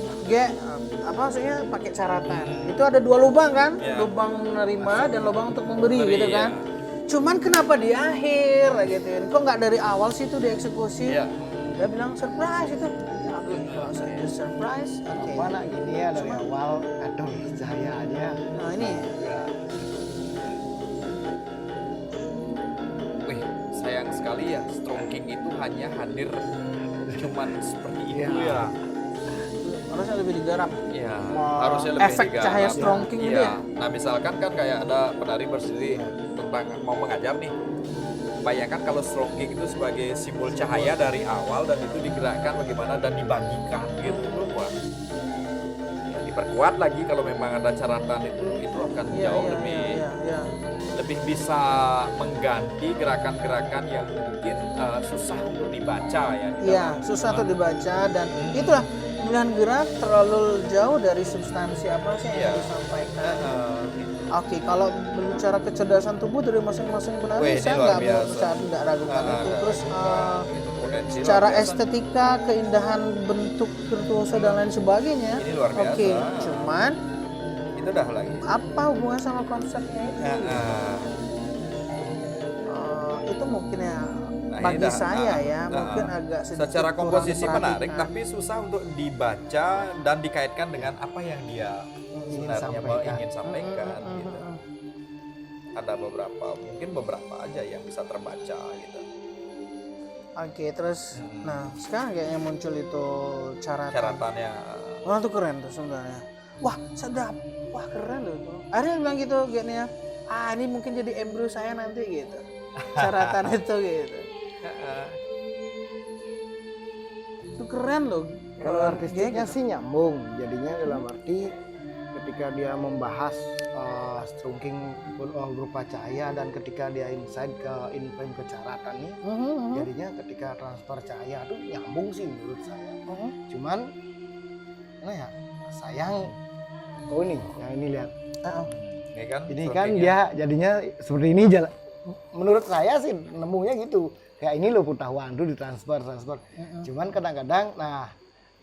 Apa maksudnya pakai caratan. Itu ada 2 lubang kan,
Ya.
lubang menerima dan lubang untuk memberi
Memberi,
gitu kan.
ya.
Cuman kenapa di akhir gitu? Kok nggak dari awal sih itu dieksekusi?
Iya.
Dia bilang surprise itu. Oke, kalau saya surprise, oke.
Mana gini ya dari awal, aduh cahayanya.
Nah ini,
Wih, sayang sekali ya Strong King itu hanya hadir cuman seperti itu
Iya.
ya.
harusnya lebih digarap.
Iya,
Wah,
harusnya lebih
efek
digarap.
cahaya Strong King
Iya.
itu ya?
Nah, misalkan kan kayak ada penari berdiri tentang mau mengajar nih. Bayangkan kalau Strong King itu sebagai simbol cahaya dari awal dan itu digerakkan bagaimana dan dibagikan gitu. Wah. Ya, diperkuat lagi kalau memang ada caratan itu akan jauh lebih bisa mengganti gerakan-gerakan yang mungkin susah untuk dibaca ya. di
Iya,
dalam-
susah tuh dibaca dan itulah pemilihan gerak terlalu jauh dari substansi apa sih yang
Iya.
disampaikan.
gitu.
Oke, kalau berbicara kecerdasan tubuh dari masing-masing
Wih,
penari,
ini
saya
luar
nggak
biasa.
nggak ragukan itu. Terus
Itu potensi
secara
luar biasa.
estetika, keindahan bentuk virtuoso dan lain sebagainya.
Ini luar biasa.
Oke, cuman
Itu dah lagi.
apa hubungannya sama konsepnya itu? Itu mungkin ya
Nah,
bagi
ini dah,
saya ya mungkin agak sedikit
secara
kurang
komposisi
diperhatikan.
menarik tapi susah untuk dibaca dan dikaitkan dengan apa yang dia sebenarnya mau ingin sampaikan gitu. Ada mungkin beberapa aja yang bisa terbaca gitu.
Oke, terus nah sekarang kayaknya muncul itu
Caratannya
wah tuh keren tuh sebenarnya. Wah sedap, wah keren loh itu. Akhirnya bilang gitu gini ya, ini mungkin jadi embrio saya nanti gitu. Caratan itu gitu. Itu keren loh.
Kalau artistiknya sih nyambung, jadinya dalam arti ketika dia membahas Strong King berupa cahaya dan ketika dia inside ke in-frame ke caratan nih, jadinya ketika transfer cahaya tuh nyambung sih menurut saya. Cuman, mana ya sayang, ini, yang ini lihat,
ini kan
ini
Strong
kan
King-nya.
dia jadinya seperti ini jalan. Menurut saya sih nemunya gitu, kayak ini loh putahuan tuh ditransfer. Cuman kadang-kadang, nah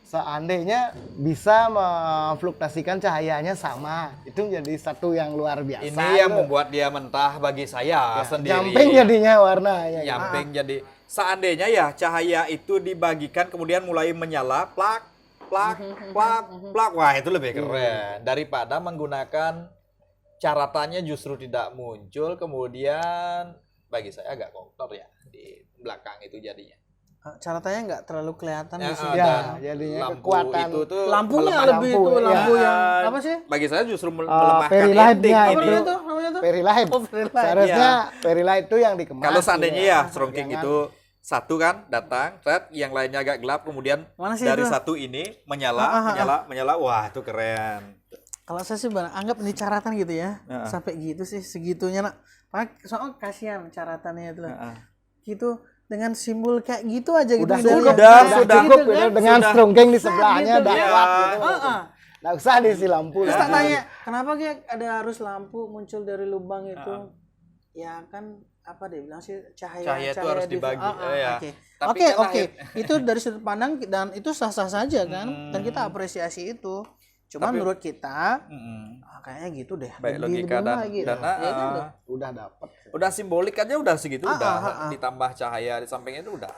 seandainya bisa memfluktuasikan cahayanya sama, itu menjadi satu yang luar biasa.
Ini yang membuat dia mentah bagi saya sendiri.
Jumping jadinya warnanya.
Jumping jadi seandainya ya cahaya itu dibagikan kemudian mulai menyala, plak, plak, plak, plak, wah itu lebih keren daripada menggunakan caratannya justru tidak muncul, kemudian bagi saya agak kotor ya di belakang itu jadinya.
Caratannya nggak terlalu kelihatan di sini.
Ya, jadinya
Lampu
kekuatan
itu tuh
Lampunya
melemah.
lebih
lampu,
itu
ya.
lampu yang apa sih?
Bagi saya justru melemahkan
Fairy light-nya
ending
Apa
itu.
ini.
namanya tuh? Namanya tuh?
Fairy light.
Oh, fairy light.
Seharusnya fairy light itu yang dikemas.
Kalau seandainya
gitu
ya Strongking
Jangan-
itu satu kan datang, thread, yang lainnya agak gelap, kemudian
Mana sih
dari
itu?
satu ini menyala, wah itu keren.
Kalau saya sih anggap ini caratan gitu ya. Sampai gitu sih segitunya nak. Soalnya kasihan caratannya itu. Gitu dengan simbol kayak gitu aja gitu.
Udah
dari
cukup,
yang-
sudah.
cukup
gitu
gitu,
kan.
dengan
Sudah.
strongking di sebelahnya
gitu,
udah
ya.
kuat gitu.
Heeh.
Nggak usah diisi lampu.
Terus
lah.
tak tanya, kenapa kayak ada harus lampu muncul dari lubang itu? Ya kan apa dia bilang sih
Cahaya itu harus dibagi. Ya.
Oke.
Tapi
Oke,
kan
oke. Itu dari sudut pandang dan itu sah-sah saja kan, dan kita apresiasi itu. Cuman menurut kita kayaknya gitu deh.
Baik
Lebih
logika dan
lagi.
dan
Ya kan, tuh.
Udah dapet.
udah simbolik aja udah segitu udah ditambah cahaya di sampingnya itu udah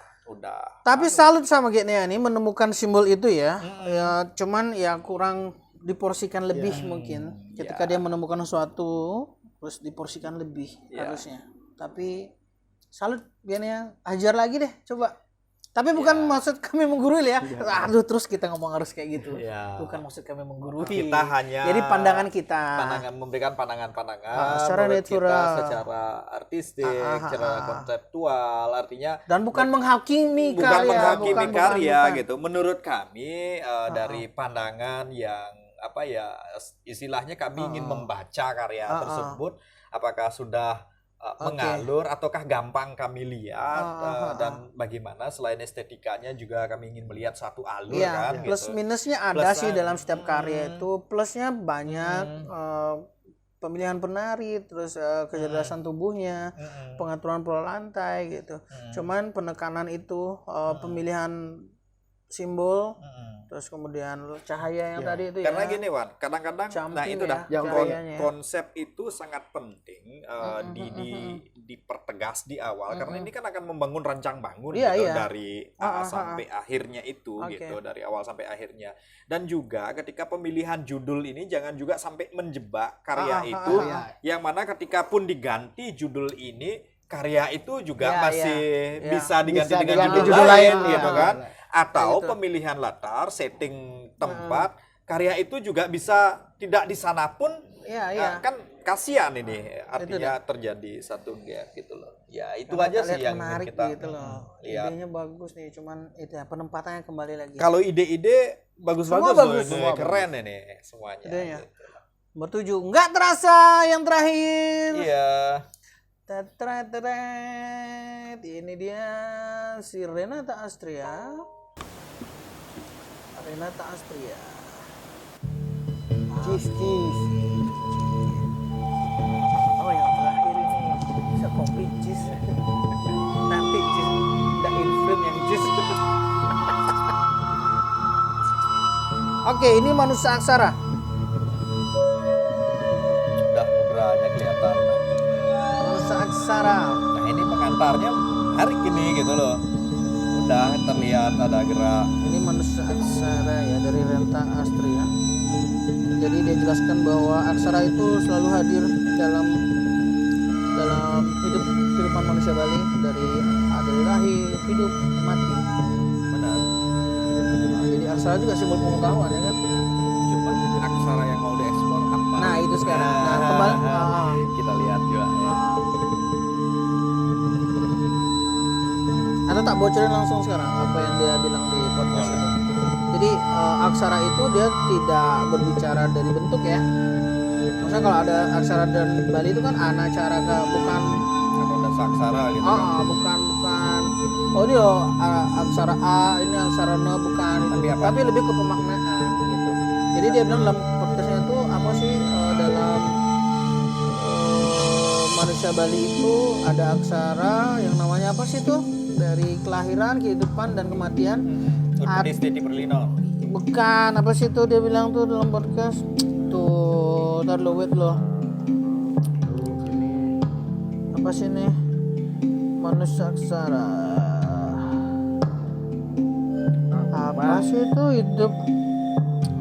Tapi salut sama Genia nih menemukan simbol itu ya. Ya cuman ya kurang diporsikan lebih mungkin ketika dia menemukan sesuatu terus diporsikan lebih harusnya. Tapi salut Genia, ajar lagi deh coba. Tapi bukan maksud kami menggurui ya. Aduh terus kita ngomong harus kayak gitu.
Ya.
Bukan maksud kami menggurui.
Kita hanya
Jadi pandangan kita.
memberikan pandangan-pandangan
secara
menurut kita
natural.
secara artistik, secara konseptual, artinya
Dan bukan menghakimi
bukan
karya,
menghakimi
bukan,
karya
bukan.
gitu. Menurut kami dari pandangan yang apa ya istilahnya kami ingin membaca karya tersebut apakah sudah mengalur ataukah gampang kami lihat dan bagaimana selain estetikanya juga kami ingin melihat satu alur kan
plus
gitu.
minusnya ada
Plus
sih
kan.
dalam setiap karya itu. Plusnya banyak pemilihan penari, terus kecerdasan tubuhnya, pengaturan pola lantai gitu. Cuman penekanan itu pemilihan simbol, terus kemudian cahaya yang tadi itu
Karena
ya.
gini Wan, kadang-kadang nah
Jumping
itu
ya,
dah
cahayanya.
konsep itu sangat penting dipertegas di awal karena ini kan akan membangun rancang bangun
Iya,
gitu
iya.
dari A sampai akhirnya itu gitu dari awal sampai akhirnya. Dan juga ketika pemilihan judul ini jangan juga sampai menjebak karya itu yang mana ketika pun diganti judul ini karya itu juga masih bisa diganti
Bisa
dengan
diganti
judul lain
lain,
gitu
ya.
kan. Atau pemilihan latar, setting tempat, karya itu juga bisa tidak di sana pun kan kasihan ini artinya terjadi satu gap gitu loh. Ya itu aja sih yang
menarik
ingin kita
gitu loh.
lihat.
Idenya bagus nih, cuman itu ya penempatannya kembali lagi.
Kalau ide-ide bagus-bagus
Semua
loh
bagus,
ini,
semua
keren ini semuanya.
Idenya.
Gitu.
Bertuju, nggak terasa yang terakhir.
Iya.
Tetret, ini dia si Renata Astria. Renata Astria.
Cheese.
Oh yang terakhir ini bisa kopi cheese. Nanti cheese, nggak in frame yang cheese. Oke, ini manusia aksara.
Udah mudranya kelihatan.
Manusia aksara.
Nah ini pengantarnya hari ini gitu loh. Udah terlihat ada gerak.
Ini manusia aksara ya dari Renata Astria. Jadi dia jelaskan bahwa aksara itu selalu hadir dalam kehidupan manusia Bali dari lahir, hidup, mati.
Benar.
Nah, jadi aksara juga simbol pengetahuan ya kan.
Cuma aksara yang mau diekspor apa?
Nah itu sekarang. Nah, kembali.
Kita lihat juga ya.
Atau tak bocorin langsung sekarang apa yang dia bilang di podcast itu. Jadi aksara itu dia tidak berbicara dari bentuk ya. Maksudnya kalau ada aksara dan Bali itu kan anacaraka, bukan
Atau ada saksara gitu kan.
bukan. Oh ini loh aksara A, ini aksara N bukan. Tapi lebih ke pemaknaan gitu. Jadi dia bilang dalam podcastnya itu apa sih dalam manusia Bali itu ada aksara yang namanya apa sih tuh? Dari kelahiran, kehidupan, dan kematian.
Udistiti Perlino.
Bukan, apa sih tuh dia bilang tuh dalam podcast. Tuh, ntar lo wait lo. Apa sih nih? Manusia aksara. Apa sih itu hidup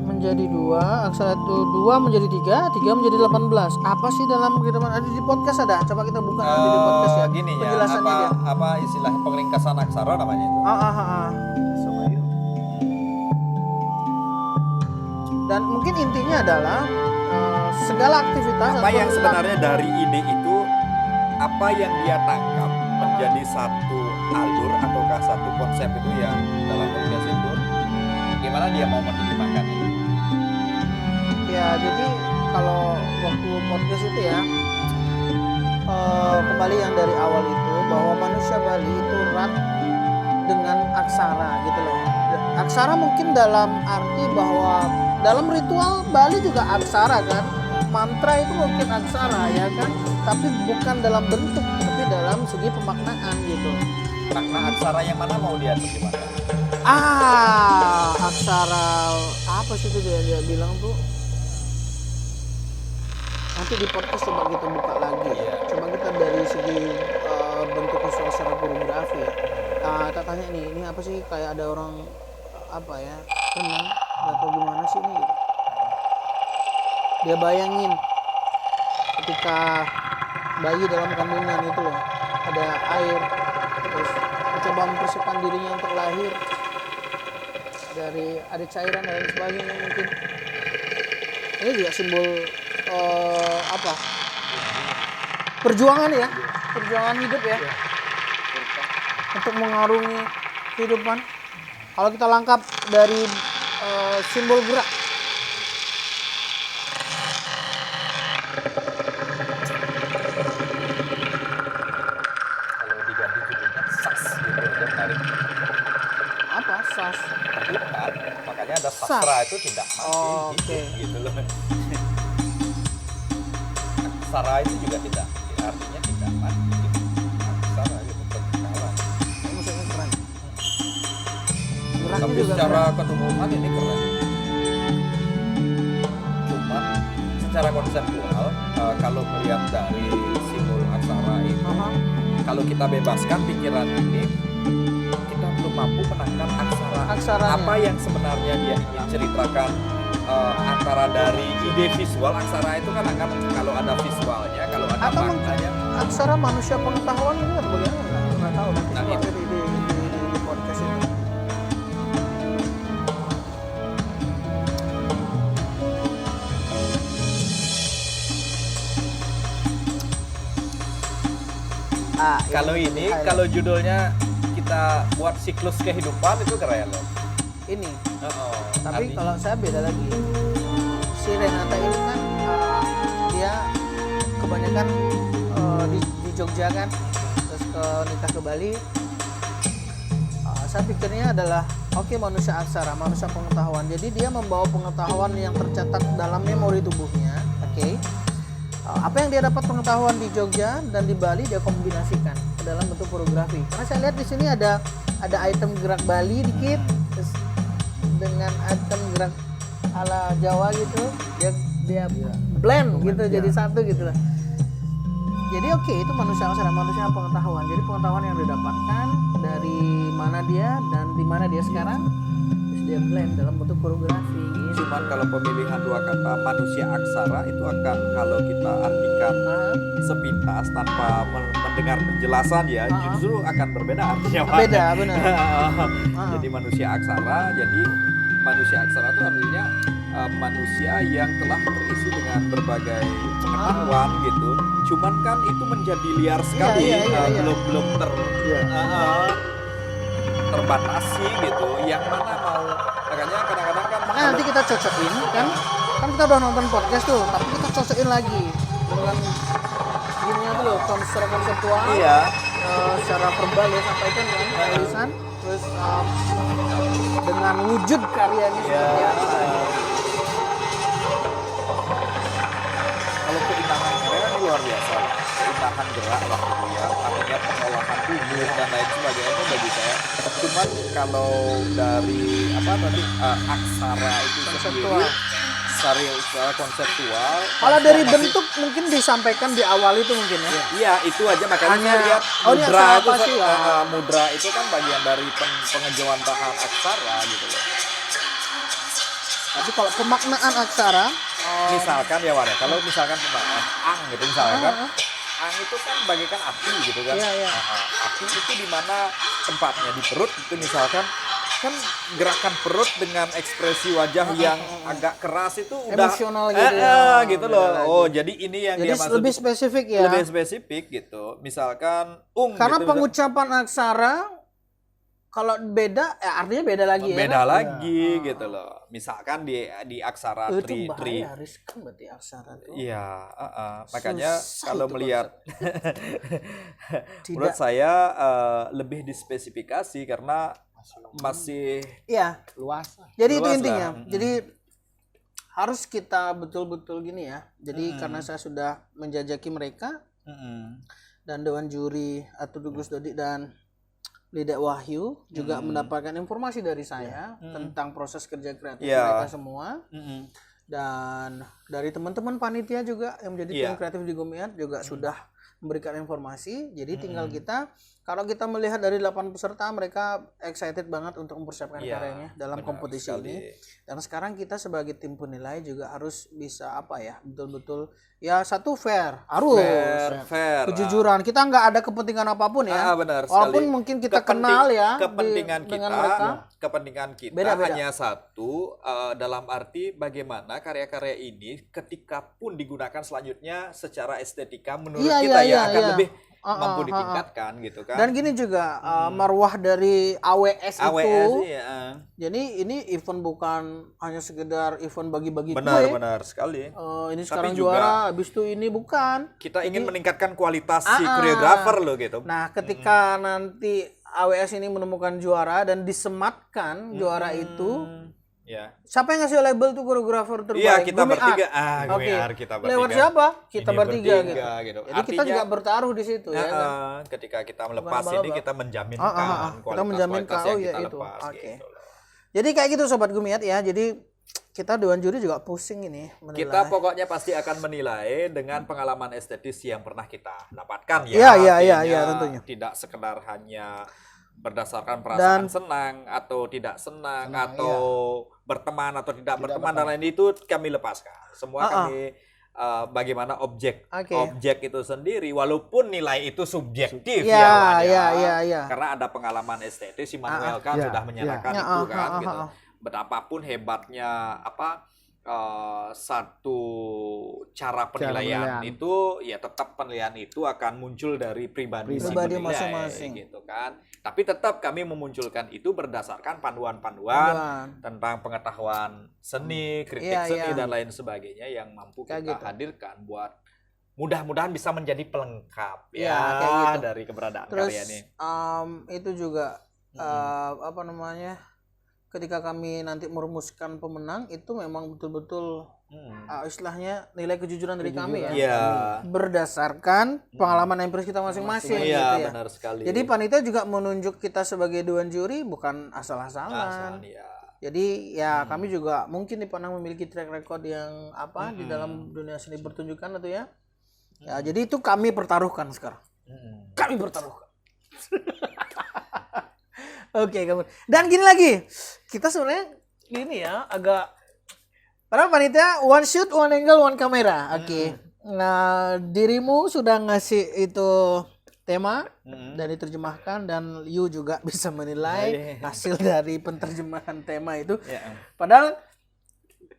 menjadi 2, aksara itu 2 menjadi 3, 3 menjadi 18. Apa sih dalam kehidupan? Ada di podcast ada. Coba kita buka nanti di podcast ya.
Gini ya,
Penjelasannya dia.
apa istilah pengringkasan aksara namanya itu? Coba yuk.
Dan mungkin intinya adalah segala aktivitas
Apa yang sebenarnya dari ide itu, apa yang dia tangkap menjadi satu alur ataukah satu konsep itu ya dalam podcast itu, gimana dia mau menerjemahkan itu?
ya, jadi kalau waktu podcast itu ya kembali yang dari awal itu bahwa manusia Bali itu erat dengan aksara gitu loh. Aksara mungkin dalam arti bahwa dalam ritual Bali juga aksara kan, mantra itu mungkin aksara ya kan, tapi bukan dalam bentuk tapi dalam segi pemaknaan gitu.
Makna aksara yang mana mau dia terjemahkan?
Aksara apa sih itu dia bilang tuh, nanti di podcast coba kita buka lagi ya. Coba kita dari segi bentuk visual secara koreografi ya. Tak tanya ini apa sih, kayak ada orang apa ya renang atau gimana sih ini gitu. Dia bayangin ketika bayi dalam kandungan itu loh, ada air, terus mencoba mempersiapkan dirinya untuk lahir, dari ada cairan dan lain sebagainya. Mungkin ini juga simbol apa, perjuangan ya, perjuangan hidup ya, untuk mengarungi kehidupan. Kalau kita langkap dari simbol gerak,
Kalau diganti judulnya sas gitu, dia menarik.
apa sas?
Bukan, makanya ada sastra itu tidak mati
Oh,
hidup,
oke.
gitu loh. Aksara itu juga tidak, artinya tidak mati hidup. Aksara gitu, berkala.
Maksudnya keren. Geraknya
Tapi
juga
secara
keren.
ketumbuhan ini keren. Cuma secara konseptual, kalau melihat dari simbol aksara itu,
Aha.
kalau kita bebaskan pikiran ini, kita belum mampu menangkap aksaranya.
Aksaranya.
Apa yang sebenarnya dia ingin ceritakan, antara dari ide visual. Aksara itu kan akan kalau ada visualnya, kalau ada
Atau
maknanya.
Aksara manusia pengetahuan ini atau bagaimana? Nggak tahu. Nanti
Nah,
coba
itu.
di podcast ini.
Kalau ini, kalau judulnya kita buat siklus kehidupan itu keren loh.
ini.
Oh,
Tapi kalau saya beda lagi. Si Renata ini kan dia kebanyakan di Jogja kan, terus nikah ke Bali. Saya pikirnya adalah manusia aksara, manusia pengetahuan. Jadi dia membawa pengetahuan yang tercetak dalam memori tubuhnya. Apa yang dia dapat pengetahuan di Jogja dan di Bali dia kombinasikan ke dalam bentuk koreografi. Karena saya lihat di sini ada item gerak Bali dikit, terus dengan item gerak ala Jawa gitu, dia blend gitu jadi satu gitu lah. Jadi itu manusia aksara, manusia pengetahuan. Jadi pengetahuan yang didapatkan dari mana dia dan di mana dia sekarang, terus dia blend dalam bentuk koreografi. Gitu.
cuman kalau pemilihan dua kata manusia aksara itu akan, kalau kita artikan sepintas tanpa mendengar penjelasan ya, justru akan berbeda artinya.
Beda, benar.
Jadi manusia aksara, jadi manusia aksara itu artinya manusia yang telah terisi dengan berbagai pengetahuan gitu. Cuman kan itu menjadi liar sekali,
iya.
belum terbatasi gitu. Yang mana mau, makanya kadang-kadang kan
Makanya nanti kita cocokin kan kita udah nonton podcast tuh, tapi kita cocokin lagi dengan gininya tuh loh, secara konseptual,
iya.
secara verbal ya sampaikan kan, tulisan, terus dengan wujud karyanya seperti apa.
Kalau keindahan mereka ini luar biasa, keindahan gerak lah gitu ya, artinya pengolahan tubuh dan lain sebagainya itu bagi saya. Cuman kalau dari apa tadi, aksara itu
Konseptual.
sendiri secara konseptual.
Kalau dari
transformasi-
bentuk mungkin disampaikan di awal itu mungkin ya.
Iya, itu aja makanya
Hanya-
saya lihat
ini
mudra
aksara
itu
apa sih, ya?
mudra itu kan bagian dari pengejauhan tahan aksara gitu loh.
Tapi kalau pemaknaan aksara,
Misalkan ya War, ya, kalau misalkan pemaknaan ang gitu misalkan kan, ang itu kan bagaikan api gitu kan.
Iya, iya.
Api itu di mana tempatnya di perut itu misalkan kan gerakan perut dengan ekspresi wajah yang agak keras itu udah
Emosional gitu ya.
gitu
Beda
loh.
lagi.
Oh, jadi ini yang
jadi
dia maksud
lebih spesifik ya.
lebih spesifik gitu. Misalkan
Karena
gitu,
pengucapan aksara kalau beda, artinya beda lagi ya.
beda
kan?
lagi gitu loh. Misalkan di aksara
Itu
tri
bahaya, riskan berarti aksara tuh.
iya, makanya
Susah
kalau
itu
melihat menurut
Tidak.
saya lebih dispesifikasi karena masih
Iya.
luas.
Jadi itu
Luas lah.
intinya. Jadi harus kita betul-betul gini ya. Jadi karena saya sudah menjajaki mereka dan Dewan Juri atau Dugus Dodi dan Lidak Wahyu juga mendapatkan informasi dari saya tentang proses kerja kreatif
Iya.
mereka semua. Dan dari teman-teman panitia juga yang menjadi tim
Iya.
kreatif di Gumiat juga sudah memberikan informasi. Jadi tinggal kita, kalau kita melihat dari 8 peserta, mereka excited banget untuk mempersiapkan
Iya,
karyanya dalam
benar
kompetisi
sekali.
ini. Dan sekarang kita sebagai tim penilai juga harus bisa apa ya, betul-betul ya satu fair, harus
fair.
kejujuran. Kita nggak ada kepentingan apapun ya.
Benar
Walaupun
sekali.
mungkin kita kenal ya
kepentingan
dengan
kita,
mereka.
kepentingan kita
Beda-beda.
hanya satu, dalam arti bagaimana karya-karya ini ketika pun digunakan selanjutnya secara estetika menurut
Iya,
kita
iya,
akan
iya.
lebih mampu ditingkatkan gitu kan.
Dan gini juga marwah dari AWS,
AWS
itu.
ya.
Jadi ini event bukan hanya sekedar event bagi-bagi kue.
Benar sekali.
Ini
Tapi
sekarang
juga
juara, habis itu ini bukan.
kita ingin meningkatkan kualitas si koreografer loh gitu.
Nah, ketika nanti AWS ini menemukan juara dan disematkan juara itu,
Ya.
siapa yang ngasih label tuh koreografer terbaik?
Iya, kita
Gumiat.
bertiga.
Oke.
Gumiat, kita bertiga.
Lewat siapa? Kita
Ini
bertiga gitu.
gitu.
Jadi kita
Artinya,
juga bertaruh di situ ya kan.
ketika kita melepas
abal-abal.
ini kita menjaminkan
Kita
kualitas-kualitas
menjaminkan,
yang
oh ya
kita
itu.
lepas
Oke.
gitu loh.
Jadi kayak gitu sobat Gumiat ya. Jadi kita Dewan Juri juga pusing ini menilai.
Kita pokoknya pasti akan menilai dengan pengalaman estetis yang pernah kita dapatkan ya.
Iya, iya, iya,
Artinya
iya, tentunya.
Tidak sekedar hanya berdasarkan perasaan senang atau tidak senang atau berteman atau tidak berteman dan lain itu kami lepaskan. Semua kami bagaimana objek objek itu sendiri walaupun nilai itu subjektif
Iya,
ya Wan, ya.
iya.
Karena ada pengalaman estetis Immanuel kan sudah menyatakan
Ya,
itu kan
ah,
gitu.
ah.
Betapapun hebatnya satu cara penilaian itu ya tetap penilaian itu akan muncul dari pribadi si
Pribadi
penilai,
masing-masing.
gitu kan. Tapi tetap kami memunculkan itu berdasarkan panduan-panduan tentang pengetahuan seni, kritik
Iya,
seni
iya.
dan lain sebagainya yang mampu
Kayak
kita
gitu.
hadirkan buat mudah-mudahan bisa menjadi pelengkap
Iya,
ya
kayak gitu.
dari keberadaan
Terus
karya ini.
itu juga apa namanya? Ketika kami nanti merumuskan pemenang itu memang betul-betul istilahnya nilai kejujuran dari kami ya.
Iya.
Berdasarkan pengalaman empiris kita masing-masing gitu
Iya,
ya.
benar sekali.
Jadi panitia juga menunjuk kita sebagai Dewan Juri bukan asal-asalan.
ya.
Jadi ya kami juga mungkin dipandang memiliki track record yang apa di dalam dunia seni pertunjukan itu ya. Ya jadi itu kami pertaruhkan sekarang. Kami pertaruhkan. Oke, kamu. Dan gini lagi, kita sebenarnya gini ya, agak padahal panitia one shoot, one angle, one kamera. Oke. Nah, dirimu sudah ngasih itu tema dan diterjemahkan dan you juga bisa menilai hasil dari penerjemahan tema itu.
Ya.
Padahal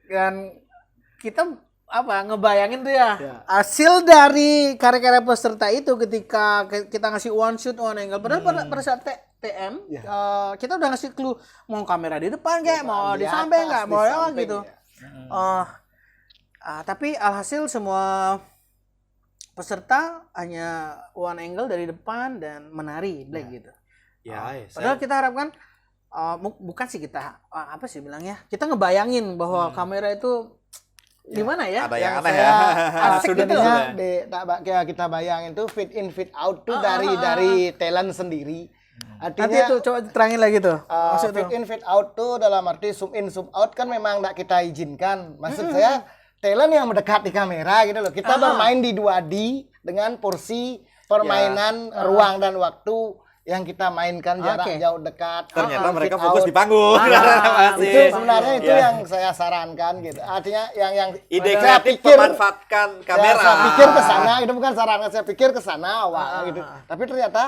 kan kita ngebayangin tuh ya hasil dari karya-karya peserta itu ketika kita ngasih one shoot, one angle. Padahal pada saat TM kita udah ngasih clue mau kamera di depan kayak mau di samping nggak mau gitu. Tapi alhasil semua peserta hanya one angle dari depan dan menari black gitu.
Ya,
Padahal kita harapkan bukan sih kita apa sih bilangnya, kita ngebayangin bahwa kamera itu gimana ya?
Ada yang aneh
saya
ya.
asik gitu
Jadinya
loh.
kita bayangin tuh fit in fit out tuh dari talent sendiri.
Nanti
Artinya
itu coba terangin lagi tuh. Maksud
fit
tuh.
in fit out tuh dalam arti zoom in zoom out kan memang enggak kita izinkan. Maksud saya talent yang mendekat di kamera gitu loh. Kita bermain di 2D dengan porsi permainan ruang dan waktu yang kita mainkan jarak
Oke.
jauh dekat.
Ternyata mereka
fit
fokus
out.
di panggung. Masih.
Itu sebenarnya itu
Ya.
yang saya sarankan gitu. Artinya yang
ide
saya
kreatif
pikir
memanfaatkan kamera.
Saya pikir ke sana, itu bukan sarankan, saya pikir ke sana awalnya gitu. Tapi ternyata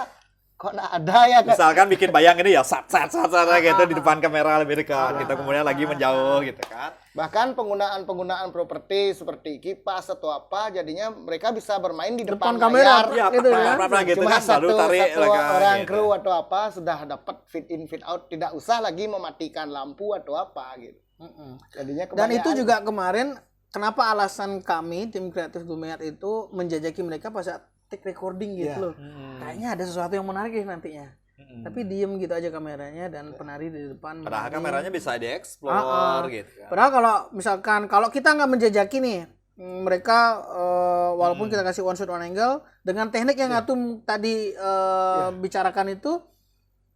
kok nggak ada ya kan.
Misalkan bikin bayang ini ya sat gitu di depan kamera lebih dekat. Kita kemudian lagi menjauh gitu kan.
Bahkan penggunaan properti seperti kipas atau apa, jadinya mereka bisa bermain di depan
kamera,
layar.
Ya,
gitu ya.
gitu
Cuma
kan baru tarik
satu
lah kan,
orang
gitu.
kru atau apa sudah dapat fit in fit out, tidak usah lagi mematikan lampu atau apa gitu. Jadinya
Dan itu
kebanyakan-
juga kemarin kenapa alasan kami tim kreatif Gumeat itu menjajaki mereka pas saat take recording gitu
Iya.
loh. Kayaknya ada sesuatu yang menarik ya nantinya. Tapi diem gitu aja kameranya dan penari di depan.
Padahal
menari.
kameranya bisa dieksplor gitu kan.
Padahal kalau kita nggak menjajaki nih mereka walaupun kita kasih one shot one angle dengan teknik yang Atum tadi bicarakan itu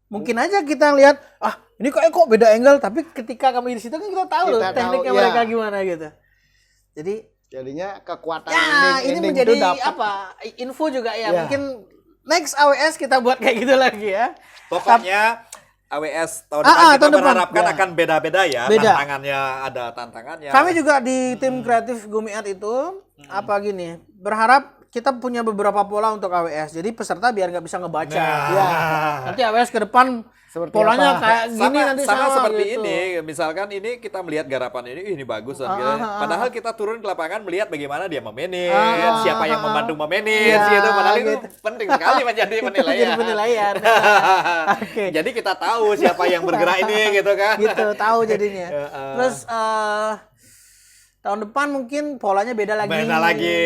mungkin aja kita lihat ini kok beda angle, tapi ketika kami di situ kan kita tahu loh
Kita tahu,
tekniknya
ya.
mereka gimana gitu. Jadi
jadinya kekuatan
ya ini
ending
menjadi
itu dapat.
apa info juga ya.
Ya.
Mungkin next AWS kita buat kayak gitu lagi ya.
Pokoknya AWS tahun depan kita
tahun depan.
berharapkan akan beda-beda ya.
Beda.
Tantangannya ada tantangannya.
Kami juga di tim kreatif Gumiat itu apa gini, berharap kita punya beberapa pola untuk AWS. Jadi peserta biar nggak bisa ngebaca.
Ya.
Nanti AWS ke depan
Seperti
polanya
apa?
kayak gini nanti
sama seperti
gitu.
ini, misalkan ini kita melihat garapan ini bagus dan gitu. Padahal kita turun ke lapangan melihat bagaimana dia memanage, siapa yang membantu memanage
Ya,
gitu. Padahal itu
gitu.
penting sekali menjadi penilaian.
Jadi penilaian. Oke.
Jadi kita tahu siapa yang bergerak ini gitu kan.
Gitu, tahu jadinya. Terus tahun depan mungkin polanya beda lagi.
Beda lagi.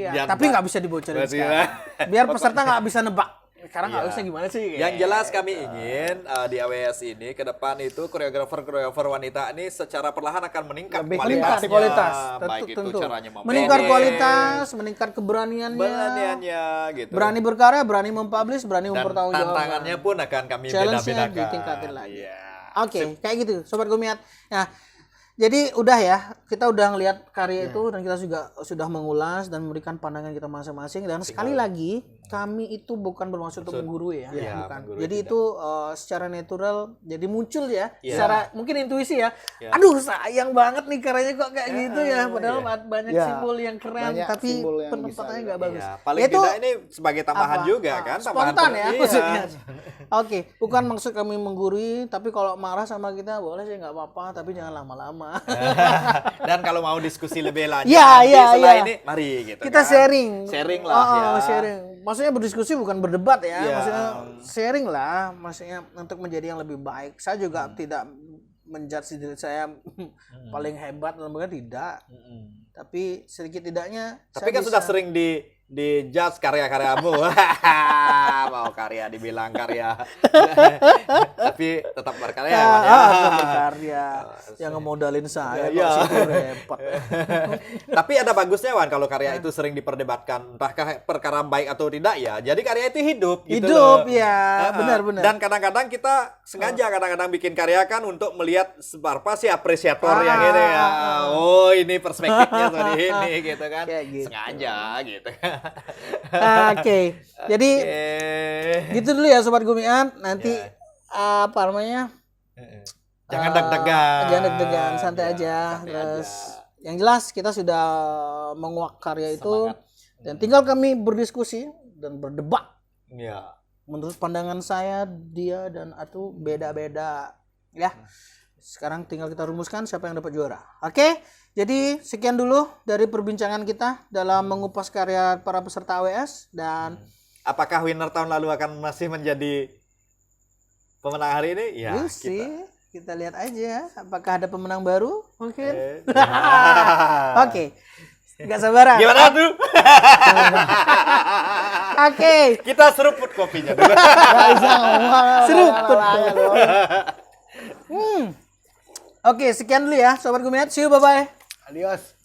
Iya,
Jangan-
tapi nggak bisa dibocorin
Berarti
sekarang. Biar peserta nggak bisa nebak. Sekarang nggak
Iya.
usah gimana sih?
Yang jelas kami ingin di AWS ini ke depan itu koreografer wanita ini secara perlahan akan meningkat
Lebih
kualitasnya.
kualitas.
Baik itu
Tentu.
caranya
Meningkat
memanage,
kualitas, meningkat keberaniannya.
beraniannya gitu.
Berani berkarya, berani mempublish, berani
Dan
mempertanggungjawabkan.
tantangannya pun akan kami
Challenge-nya
beda-bedakan.
ditingkatin lagi.
Iya.
Oke, kayak gitu, Sobat Gumiat. Nah, jadi udah ya, kita udah ngelihat karya itu dan kita juga sudah mengulas dan memberikan pandangan kita masing-masing. Dan sekali lagi, kami itu bukan bermaksud untuk menggurui ya,
Iya,
bukan.
menggurui
Jadi itu secara natural, jadi muncul ya,
Iya.
secara mungkin intuisi ya.
Iya.
Aduh, sayang banget nih karyanya kok kayak gitu ya. Padahal banyak
Iya.
simbol yang keren,
Banyak
tapi
simbol yang
penempatannya
bisa
nggak bagus.
Iya, paling
Itu
tidak ini sebagai tambahan
apa?
juga kan, tambahan
Spontan ya
iya.
maksudnya. Oke, bukan maksud kami menggurui, tapi kalau marah sama kita boleh sih nggak apa-apa, tapi jangan lama-lama.
Dan kalau mau diskusi lebih lanjut
Iya,
nanti
iya,
setelah
iya.
ini mari gitu
Kita
kan.
sharing.
Sharing lah ya.
Sharing. Maksudnya berdiskusi bukan berdebat ya.
Iya.
Maksudnya sharing lah, maksudnya untuk menjadi yang lebih baik. Saya juga tidak menjudge diri saya paling hebat dalam bekerja, tidak. Tapi sedikit tidaknya
Tapi
saya
kan
bisa-
sudah sering di judge karya-karyamu. Mau karya dibilang karya. Tapi tetap berkarya kan ya.
tetap berkarya. Yang ngemodalin saya
Iya.
kok situ repot.
Tapi ada bagusnya Wan kalau karya itu sering diperdebatkan entahkah perkara baik atau tidak ya. Jadi karya itu hidup gitu
Hidup
loh.
ya, benar-benar.
Dan kadang-kadang kita sengaja kadang-kadang bikin karya kan untuk melihat apa sih apresiator yang ini ya. Oh, ini perspektifnya seperti ini gitu kan.
Kayak gitu.
Sengaja gitu.
Oke. Jadi gitu dulu ya Sobat Gumiat. Nanti apa namanya?
Jangan deg-degan.
Jangan deg-degan, santai
Ya,
aja.
santai
Terus
aja.
yang jelas kita sudah menguak karya itu dan tinggal kami berdiskusi dan berdebat.
Iya.
Menurut pandangan saya, dia dan Atu beda-beda. Ya. Sekarang tinggal kita rumuskan siapa yang dapat juara. Oke. Jadi sekian dulu dari perbincangan kita dalam mengupas karya para peserta AWS dan
Apakah winner tahun lalu akan masih menjadi pemenang hari ini? Ya,
we'll see. Kita lihat aja apakah ada pemenang baru mungkin.
Ya.
Oke. Nggak sabaran.
Gimana tuh?
Oke.
Kita seruput kopinya dulu.
Nggak bisa ngomong.
Seruput.
lalanya doang.
Oke, sekian dulu ya Sobat Gumiat. See you, bye-bye.
Adios.